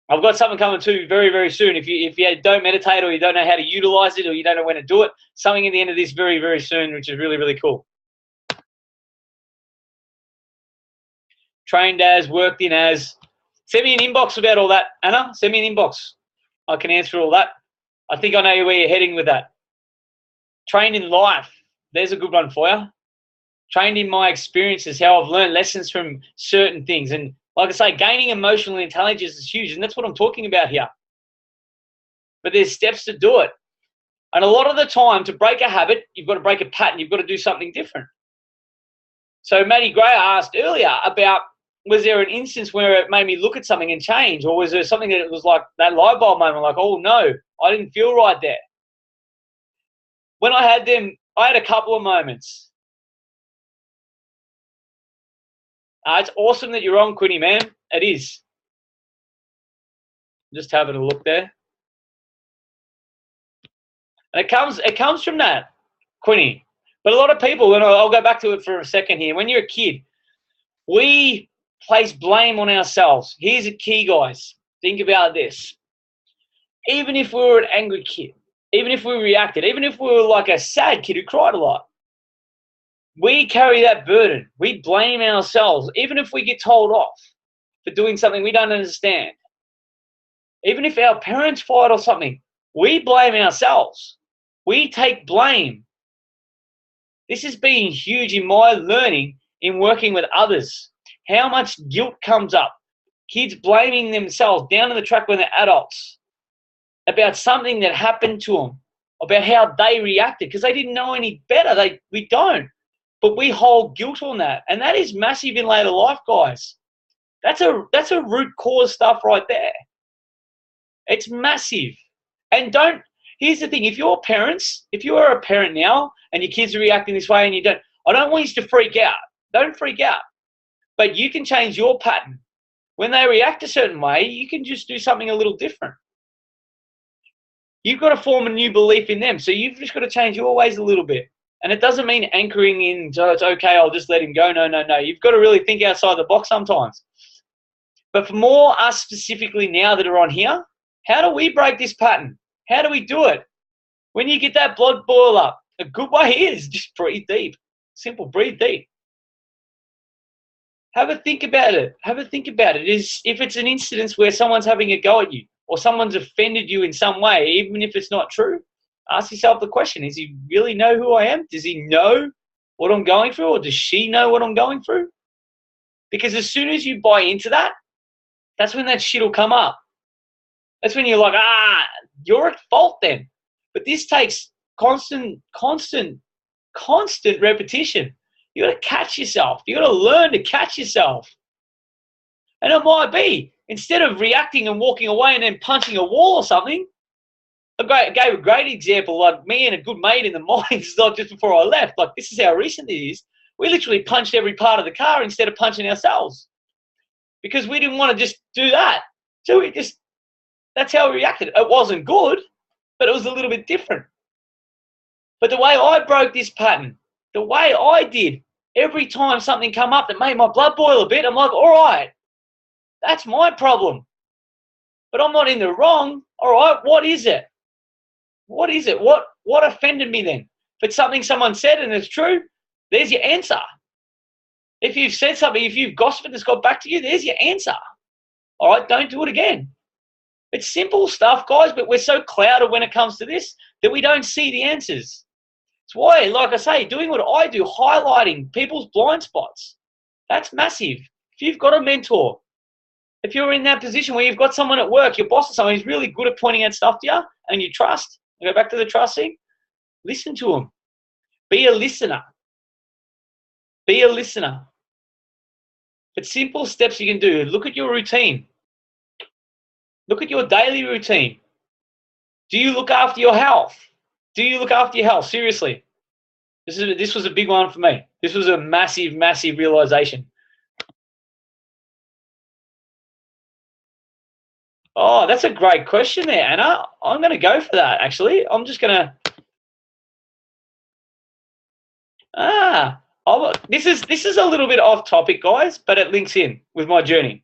I've got something coming too very, very soon. If you don't meditate or you don't know how to utilize it or you don't know when to do it, something at the end of this very, very soon, which is really, really cool. Trained as, worked in as. Send me an inbox about all that, Anna. Send me an inbox. I can answer all that. I think I know where you're heading with that. Trained in life. There's a good one for you. Trained in my experiences, how I've learned lessons from certain things. And like I say, gaining emotional intelligence is huge. And that's what I'm talking about here. But there's steps to do it. And a lot of the time, to break a habit, you've got to break a pattern. You've got to do something different. So Maddie Gray asked earlier about, was there an instance where it made me look at something and change? Or was there something that was like that light bulb moment, like, oh no, I didn't feel right there. When I had them, I had a couple of moments. It's awesome that you're on, Quinny, man. It is. Just having a look there. And it comes from that, Quinny. But a lot of people, and I'll go back to it for a second here. When you're a kid, we place blame on ourselves. Here's a key, guys. Think about this. Even if we were an angry kid, even if we reacted, even if we were like a sad kid who cried a lot, we carry that burden. We blame ourselves, even if we get told off for doing something we don't understand. Even if our parents fight or something, we blame ourselves. We take blame. This has been huge in my learning in working with others. How much guilt comes up. Kids blaming themselves down in the track when they're adults about something that happened to them, about how they reacted, because they didn't know any better. We don't. But we hold guilt on that. And that is massive in later life, guys. That's a root cause stuff right there. It's massive. And here's the thing, if you are a parent now and your kids are reacting this way and I don't want you to freak out. Don't freak out. But you can change your pattern. When they react a certain way, you can just do something a little different. You've got to form a new belief in them. So you've just got to change your ways a little bit. And it doesn't mean anchoring in, so it's okay, I'll just let him go. No. You've got to really think outside the box sometimes. But for more us specifically now that are on here, how do we break this pattern? How do we do it? When you get that blood boil up, a good way is just breathe deep. Simple, breathe deep. Have a think about it. Have a think about it. If it's an instance where someone's having a go at you or someone's offended you in some way, even if it's not true, ask yourself the question, does he really know who I am? Does he know what I'm going through, or does she know what I'm going through? Because as soon as you buy into that, that's when that shit will come up. That's when you're like, you're at fault then. But this takes constant repetition. You got to catch yourself. You got to learn to catch yourself. And it might be, instead of reacting and walking away and then punching a wall or something, I gave a great example, like me and a good mate in the mines, like just before I left, like this is how recent it is. We literally punched every part of the car instead of punching ourselves because we didn't want to just do that. So that's how we reacted. It wasn't good, but it was a little bit different. But the way I broke this pattern, the way I did, every time something come up that made my blood boil a bit, I'm like, all right, that's my problem. But I'm not in the wrong. All right, what is it? What is it? What offended me then? If it's something someone said and it's true, there's your answer. If you've said something, if you've gossiped and it's got back to you, there's your answer. All right, don't do it again. It's simple stuff, guys, but we're so clouded when it comes to this that we don't see the answers. It's why, like I say, doing what I do, highlighting people's blind spots, that's massive. If you've got a mentor, if you're in that position where you've got someone at work, your boss or someone who's really good at pointing out stuff to you and you trust, go back to the trust thing, listen to them. Be a listener. Be a listener. But simple steps you can do. Look at your routine. Look at your daily routine. Do you look after your health? Do you look after your health? Seriously. This was a big one for me. This was a massive, massive realization. Oh, that's a great question there, Anna. I'm going to go for that, actually. I'm just going to... this is a little bit off topic, guys, but it links in with my journey.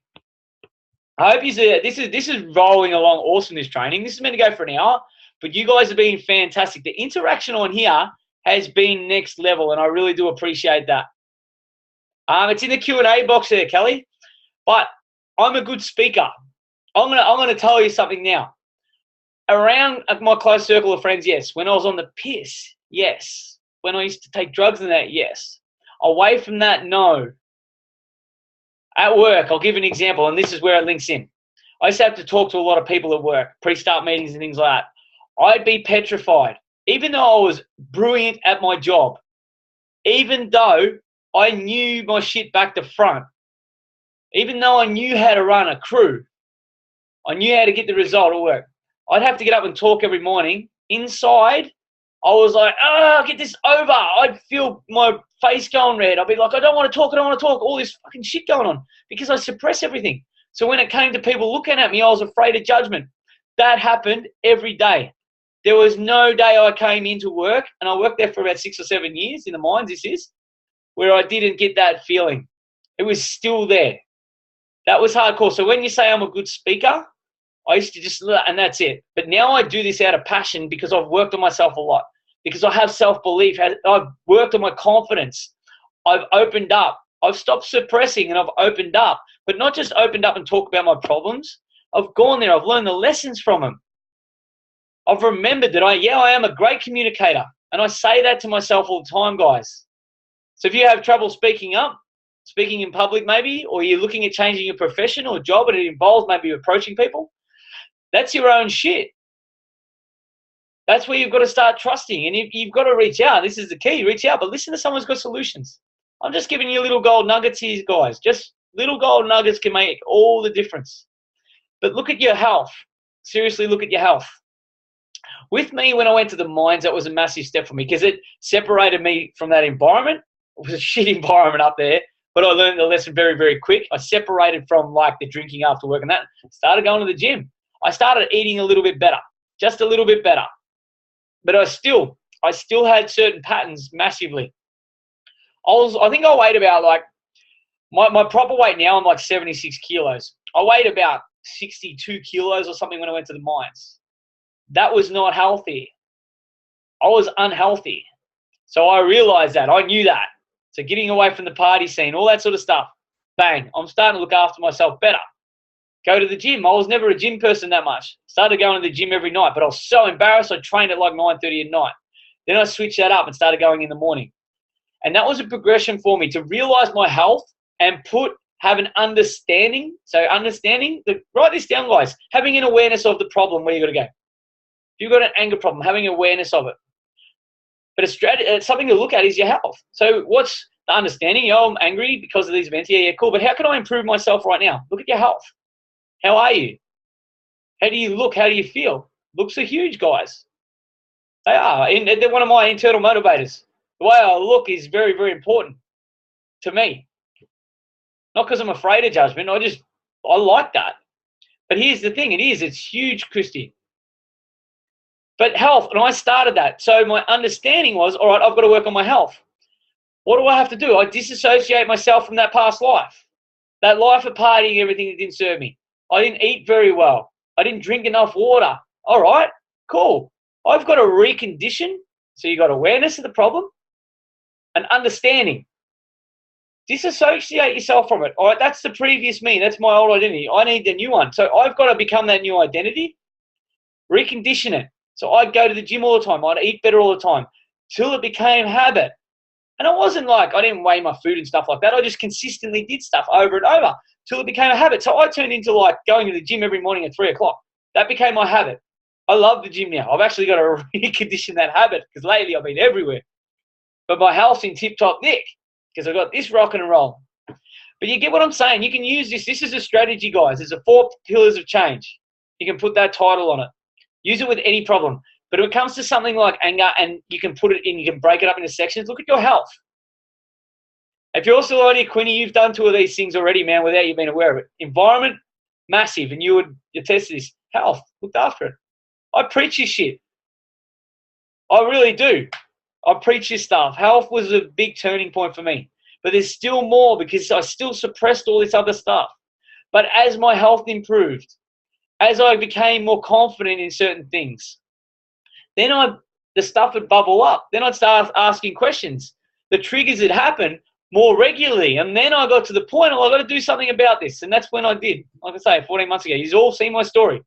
I hope you see it. This is rolling along awesome, this training. This is meant to go for an hour, but you guys have been fantastic. The interaction on here has been next level, and I really do appreciate that. It's in the Q&A box there, Kelly. But I'm a good speaker. I'm gonna tell you something now. Around my close circle of friends, yes. When I was on the piss, yes. When I used to take drugs and that, yes. Away from that, no. At work, I'll give an example, and this is where it links in. I used to have to talk to a lot of people at work, pre-start meetings and things like that. I'd be petrified, even though I was brilliant at my job, even though I knew my shit back to front, even though I knew how to run a crew, I knew how to get the result at work. I'd have to get up and talk every morning. Inside, I was like, get this over. I'd feel my face going red. I'd be like, I don't want to talk. All this fucking shit going on because I suppress everything. So when it came to people looking at me, I was afraid of judgment. That happened every day. There was no day I came into work, and I worked there for about 6 or 7 years in the mines, where I didn't get that feeling. It was still there. That was hardcore. So when you say I'm a good speaker, I used to just, and that's it. But now I do this out of passion because I've worked on myself a lot, because I have self-belief. I've worked on my confidence. I've opened up. I've stopped suppressing and I've opened up, but not just opened up and talk about my problems. I've gone there. I've learned the lessons from them. I've remembered that I am a great communicator. And I say that to myself all the time, guys. So if you have trouble speaking up, speaking in public maybe, or you're looking at changing your profession or job and it involves maybe approaching people, that's your own shit. That's where you've got to start trusting, and you've got to reach out. This is the key. Reach out, but listen to someone who's got solutions. I'm just giving you little gold nuggets here, guys. Just little gold nuggets can make all the difference. But look at your health. Seriously, look at your health. With me, when I went to the mines, that was a massive step for me because it separated me from that environment. It was a shit environment up there, but I learned the lesson very, very quick. I separated from like the drinking after work and that. Started going to the gym. I started eating a little bit better, just a little bit better. But I still had certain patterns massively. I think I weighed about like, my proper weight now, I'm like 76 kilos. I weighed about 62 kilos or something when I went to the mines. That was not healthy. I was unhealthy. So I realized that. I knew that. So getting away from the party scene, all that sort of stuff. Bang. I'm starting to look after myself better. Go to the gym. I was never a gym person that much. Started going to the gym every night, but I was so embarrassed. I trained at like 9:30 at night. Then I switched that up and started going in the morning. And that was a progression for me to realize my health and have an understanding. So write this down, guys. Having an awareness of the problem where you got to go. If you've got an anger problem, having awareness of it. But something to look at is your health. So what's the understanding? Oh, I'm angry because of these events. Yeah, cool. But how can I improve myself right now? Look at your health. How are you? How do you look? How do you feel? Looks are huge, guys. They are. And they're one of my internal motivators. The way I look is very, very important to me. Not because I'm afraid of judgment. I like that. But here's the thing. It's huge, Christy. But health, and I started that. So my understanding was, all right, I've got to work on my health. What do I have to do? I disassociate myself from that past life. That life of partying, everything that didn't serve me. I didn't eat very well. I didn't drink enough water. All right, cool. I've got to recondition. So you got awareness of the problem and understanding. Disassociate yourself from it. All right, that's the previous me. That's my old identity. I need the new one. So I've got to become that new identity, recondition it. So I'd go to the gym all the time. I'd eat better all the time till it became habit. And it wasn't like I didn't weigh my food and stuff like that. I just consistently did stuff over and over till it became a habit. So I turned into like going to the gym every morning at 3 o'clock. That became my habit. I love the gym now. I've actually got to recondition that habit because lately I've been everywhere. But my health's in tip-top nick because I've got this rocking and roll. But you get what I'm saying. You can use this. This is a strategy, guys. There's 4 pillars of change. You can put that title on it. Use it with any problem. But when it comes to something like anger, and you can put it in, you can break it up into sections, look at your health. If you're also on here, Quinny, you've done 2 of these things already, man, without you being aware of it. Environment, massive, and you would attest to this. Health, looked after it. I preach this shit. I really do. I preach this stuff. Health was a big turning point for me. But there's still more because I still suppressed all this other stuff. But as my health improved, as I became more confident in certain things, then the stuff would bubble up. Then I'd start asking questions. The triggers would happen more regularly. And then I got to the point, I've got to do something about this. And that's when I did. Like I say, 14 months ago. You've all seen my story.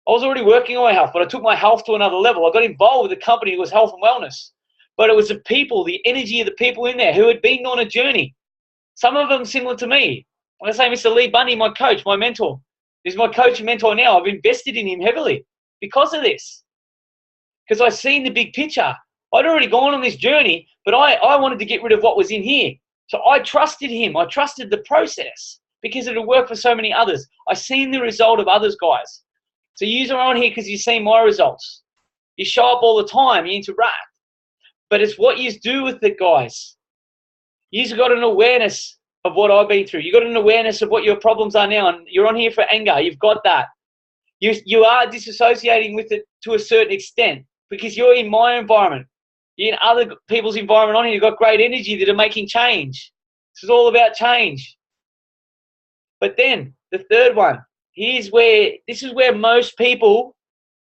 I was already working on my health, but I took my health to another level. I got involved with a company that was health and wellness. But it was the people, the energy of the people in there who had been on a journey. Some of them similar to me. Like I say, Mr. Lee Bundy, my coach, my mentor. He's my coach and mentor now. I've invested in him heavily because of this. Because I've seen the big picture. I'd already gone on this journey, but I wanted to get rid of what was in here. So I trusted him. I trusted the process because it would work for so many others. I've seen the result of others, guys. So you are on here because you've seen my results. You show up all the time. You interact. But it's what you do with it, guys. You've got an awareness of what I've been through. You've got an awareness of what your problems are now. And you're on here for anger. You've got that. You are disassociating with it to a certain extent because you're in my environment. You're in other people's environment on here. You've got great energy that are making change. This is all about change. But then the third one, this is where most people,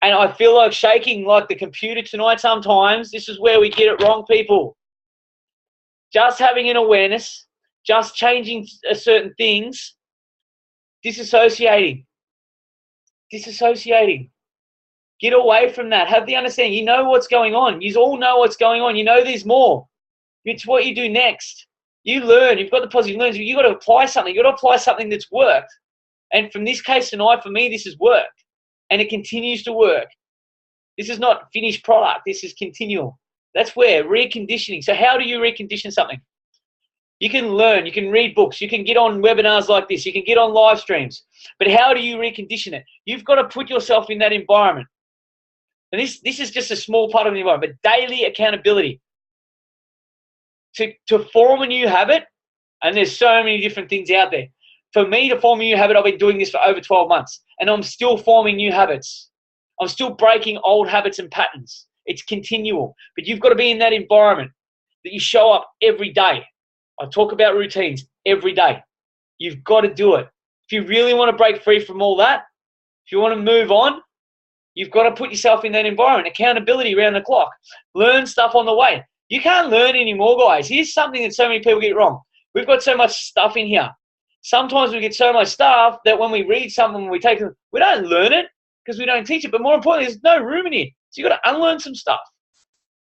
and I feel like shaking like the computer tonight sometimes, this is where we get it wrong, people. Just having an awareness, just changing certain things, disassociating. Get away from that. Have the understanding. You know what's going on. You all know what's going on. You know there's more. It's what you do next. You learn. You've got the positive learnings. You've got to apply something. You've got to apply something that's worked. And from this case tonight, for me, this has worked. And it continues to work. This is not finished product. This is continual. That's where reconditioning. So how do you recondition something? You can learn. You can read books. You can get on webinars like this. You can get on live streams. But how do you recondition it? You've got to put yourself in that environment. And this is just a small part of the environment. But daily accountability. To form a new habit, and there's so many different things out there. For me to form a new habit, I've been doing this for over 12 months. And I'm still forming new habits. I'm still breaking old habits and patterns. It's continual. But you've got to be in that environment that you show up every day. I talk about routines every day. You've got to do it. If you really want to break free from all that, if you want to move on, you've got to put yourself in that environment. Accountability around the clock. Learn stuff on the way. You can't learn anymore, guys. Here's something that so many people get wrong. We've got so much stuff in here. Sometimes we get so much stuff that when we read something, we don't learn it because we don't teach it. But more importantly, there's no room in here. So you've got to unlearn some stuff.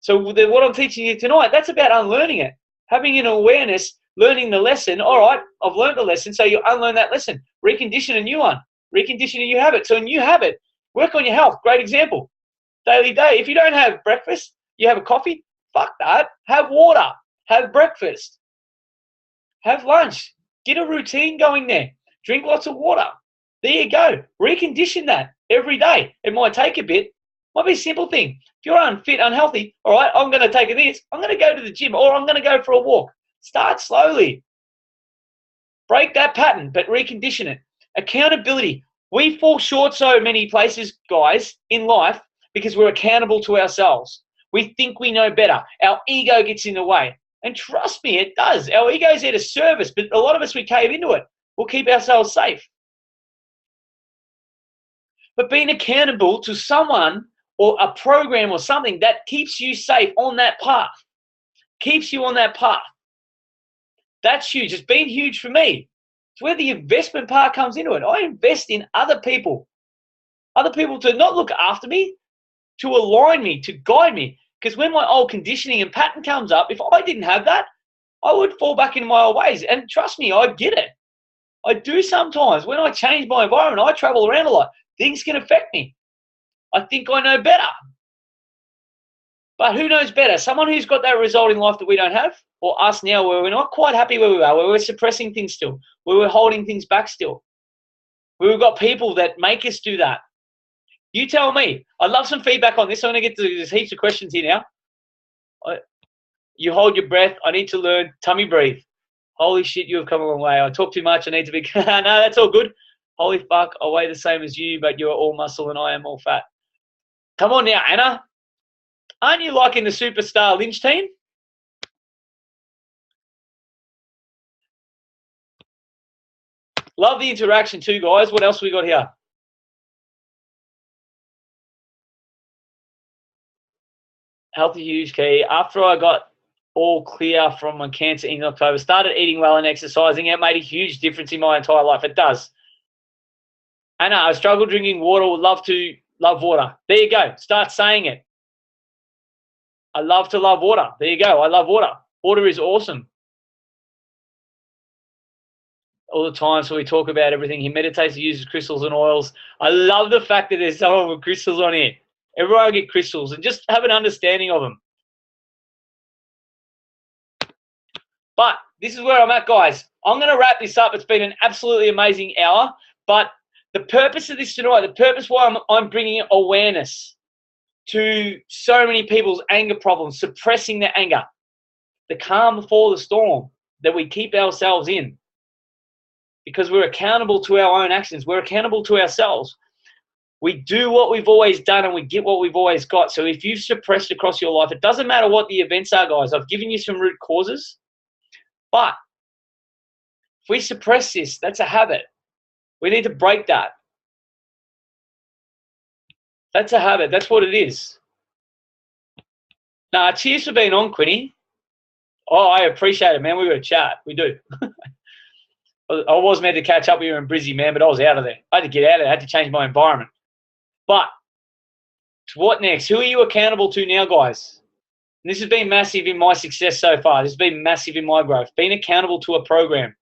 So what I'm teaching you tonight, that's about unlearning it. Having an awareness, learning the lesson. All right, I've learned the lesson, so you unlearn that lesson. Recondition a new one. Recondition a new habit. So a new habit, work on your health. Great example. Daily day. If you don't have breakfast, you have a coffee, fuck that. Have water. Have breakfast. Have lunch. Get a routine going there. Drink lots of water. There you go. Recondition that every day. It might take a bit. Might be a simple thing. If you're unfit, unhealthy, all right, I'm going to take this. I'm going to go to the gym or I'm going to go for a walk. Start slowly. Break that pattern, but recondition it. Accountability. We fall short so many places, guys, in life because we're accountable to ourselves. We think we know better. Our ego gets in the way. And trust me, it does. Our ego's there to serve us, but a lot of us, we cave into it. We'll keep ourselves safe. But being accountable to someone or a program or something that keeps you safe on that path, keeps you on that path, that's huge. It's been huge for me. It's where the investment part comes into it. I invest in other people to not look after me, to align me, to guide me. Because when my old conditioning and pattern comes up, if I didn't have that, I would fall back into my old ways. And trust me, I get it. I do sometimes. When I change my environment, I travel around a lot. Things can affect me. I think I know better. But who knows better? Someone who's got that result in life that we don't have, or us now where we're not quite happy where we are, where we're suppressing things still, where we're holding things back still. Where we've got people that make us do that. You tell me. I'd love some feedback on this. I'm going to get to there's heaps of questions here now. You hold your breath. I need to learn. Tummy breathe. Holy shit, you have come a long way. I talk too much. I need to be... No, that's all good. Holy fuck, I weigh the same as you, but you're all muscle and I am all fat. Come on now, Anna. Aren't you liking the Superstar Lynch team? Love the interaction too, guys. What else we got here? Healthy huge key. After I got all clear from my cancer in October, started eating well and exercising. It made a huge difference in my entire life. It does. Anna, I struggle drinking water. Would love water. There you go. Start saying it. I love to love water. There you go. I love water. Water is awesome. All the time, so we talk about everything. He meditates, he uses crystals and oils. I love the fact that there's someone with crystals on here. Everyone get crystals and just have an understanding of them. But this is where I'm at, guys. I'm going to wrap this up. It's been an absolutely amazing hour. But the purpose of this tonight, the purpose why I'm bringing awareness to so many people's anger problems, suppressing their anger, the calm before the storm that we keep ourselves in. Because we're accountable to our own actions. We're accountable to ourselves. We do what we've always done and we get what we've always got. So if you've suppressed across your life, it doesn't matter what the events are, guys. I've given you some root causes. But if we suppress this, that's a habit. We need to break that. That's a habit. That's what it is. Nah, cheers for being on, Quinny. Oh, I appreciate it, man. We've got to chat. We do. I was meant to catch up with you in Brizzy, man, but I was out of there. I had to get out of there. I had to change my environment. But what next? Who are you accountable to now, guys? And this has been massive in my success so far. This has been massive in my growth. Being accountable to a program.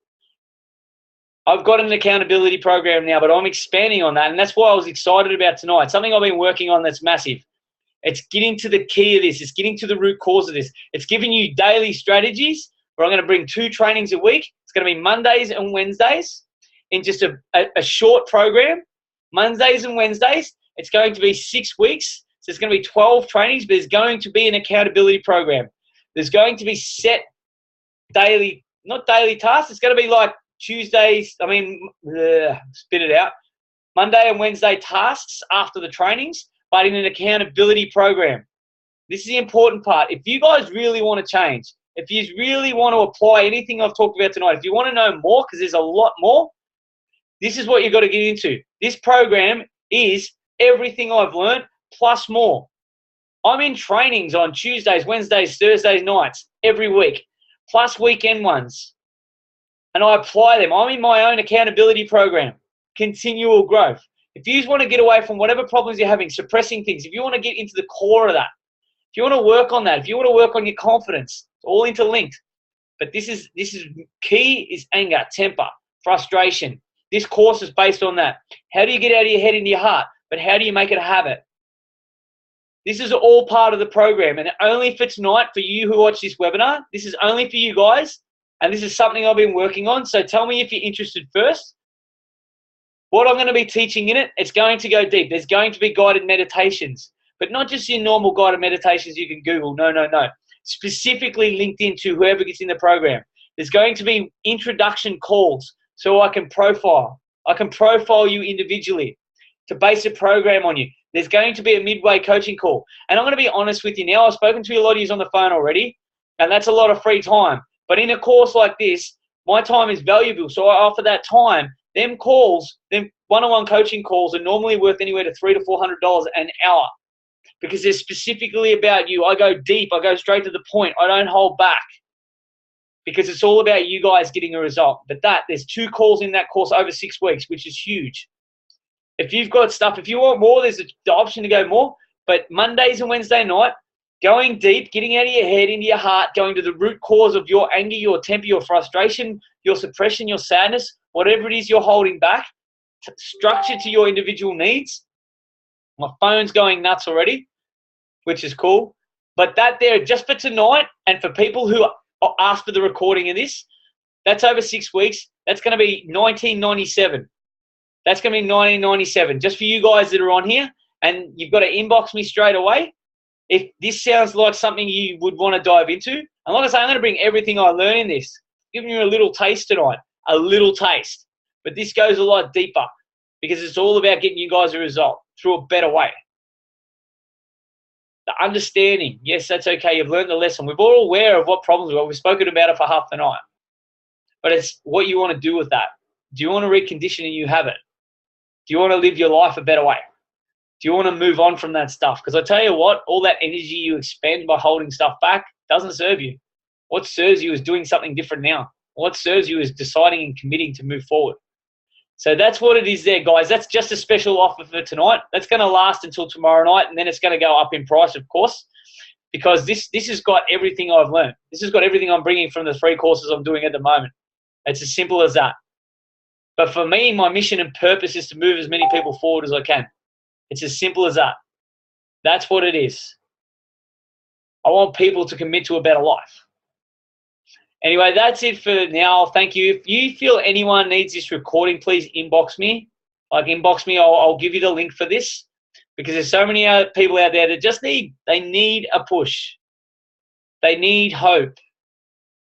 I've got an accountability program now, but I'm expanding on that. And that's why I was excited about tonight. Something I've been working on that's massive. It's getting to the key of this. It's getting to the root cause of this. It's giving you daily strategies where I'm going to bring 2 trainings a week. It's going to be Mondays and Wednesdays in just a short program. Mondays and Wednesdays. It's going to be 6 weeks. So it's going to be 12 trainings, but there's going to be an accountability program. There's going to be set daily, not daily tasks. It's going to be like Tuesdays, spit it out. Monday and Wednesday tasks after the trainings, but in an accountability program. This is the important part. If you guys really want to change, if you really want to apply anything I've talked about tonight, if you want to know more, because there's a lot more, This is what you've got to get into. This program is everything I've learned plus more. I'm in trainings on Tuesdays, Wednesdays, Thursdays, nights every week, plus weekend ones. And I apply them. I'm in my own accountability program, continual growth. If you just want to get away from whatever problems you're having, suppressing things, if you want to get into the core of that, if you want to work on that, if you want to work on your confidence, it's all interlinked. But this is key is anger, temper, frustration. This course is based on that. How do you get out of your head into your heart? But how do you make it a habit? This is all part of the program, and only for tonight, for you who watch this webinar, this is only for you guys, and this is something I've been working on, so tell me if you're interested first. What I'm going to be teaching in it, it's going to go deep. There's going to be guided meditations, but not just your normal guided meditations you can Google. No. Specifically linked into whoever gets in the program. There's going to be introduction calls so I can profile. I can profile you individually to base a program on you. There's going to be a midway coaching call. And I'm going to be honest with you now. I've spoken to a lot of you on the phone already, and that's a lot of free time. But in a course like this, my time is valuable. So I offer that time. Them calls, them one-on-one coaching calls are normally worth anywhere to $300 to $400 an hour because they're specifically about you. I go deep. I go straight to the point. I don't hold back because it's all about you guys getting a result. But there's 2 calls in that course over 6 weeks, which is huge. If you've got stuff, if you want more, there's the option to go more. But Mondays and Wednesday night, going deep, getting out of your head, into your heart, going to the root cause of your anger, your temper, your frustration, your suppression, your sadness, whatever it is you're holding back, structure to your individual needs. My phone's going nuts already, which is cool. But that there, just for tonight, and for people who ask for the recording of this, that's over 6 weeks. That's going to be $19.97. That's going to be $19.97 just for you guys that are on here. And you've got to inbox me straight away if this sounds like something you would want to dive into. And like I say, I'm going to bring everything I learn in this, giving you a little taste tonight, a little taste. But this goes a lot deeper because it's all about getting you guys a result through a better way. The understanding, yes, that's okay. You've learned the lesson. We're all aware of what problems we've got. We've spoken about it for half the night. But it's what you want to do with that. Do you want to recondition a new habit? Do you want to live your life a better way? Do you want to move on from that stuff? Because I tell you what, all that energy you expend by holding stuff back doesn't serve you. What serves you is doing something different now. What serves you is deciding and committing to move forward. So that's what it is there, guys. That's just a special offer for tonight. That's going to last until tomorrow night, and then it's going to go up in price, of course, because this has got everything I've learned. This has got everything I'm bringing from the 3 courses I'm doing at the moment. It's as simple as that. But for me, my mission and purpose is to move as many people forward as I can. It's as simple as that. That's what it is. I want people to commit to a better life. Anyway, that's it for now. Thank you. If you feel anyone needs this recording, please inbox me. Inbox me. I'll give you the link for this because there's so many people out there that just need a push. They need hope.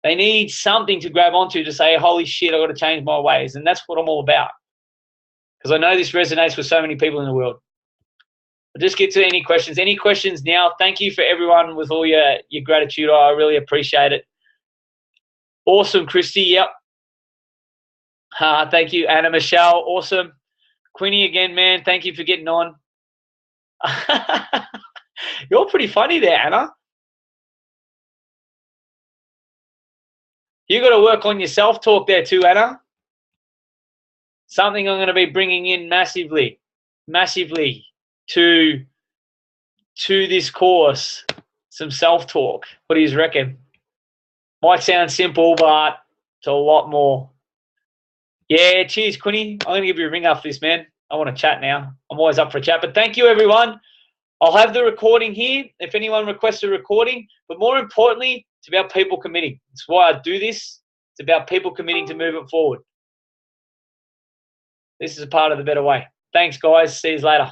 They need something to grab onto to say, holy shit, I've got to change my ways. And that's what I'm all about. Because I know this resonates with so many people in the world. I'll just get to any questions. Any questions now? Thank you for everyone with all your gratitude. I really appreciate it. Awesome, Christy. Yep. Thank you, Anna Michelle. Awesome. Queenie again, man. Thank you for getting on. You're pretty funny there, Anna. You got to work on your self-talk there too, Anna. Something I'm going to be bringing in massively to this course. Some self-talk. What do you reckon? Might sound simple, but it's a lot more. Yeah, cheers, Quinny. I'm going to give you a ring after this, man. I want to chat now. I'm always up for a chat. But thank you, everyone. I'll have the recording here if anyone requests a recording. But more importantly, it's about people committing. It's why I do this. It's about people committing to move it forward. This is a part of the better way. Thanks, guys. See you later.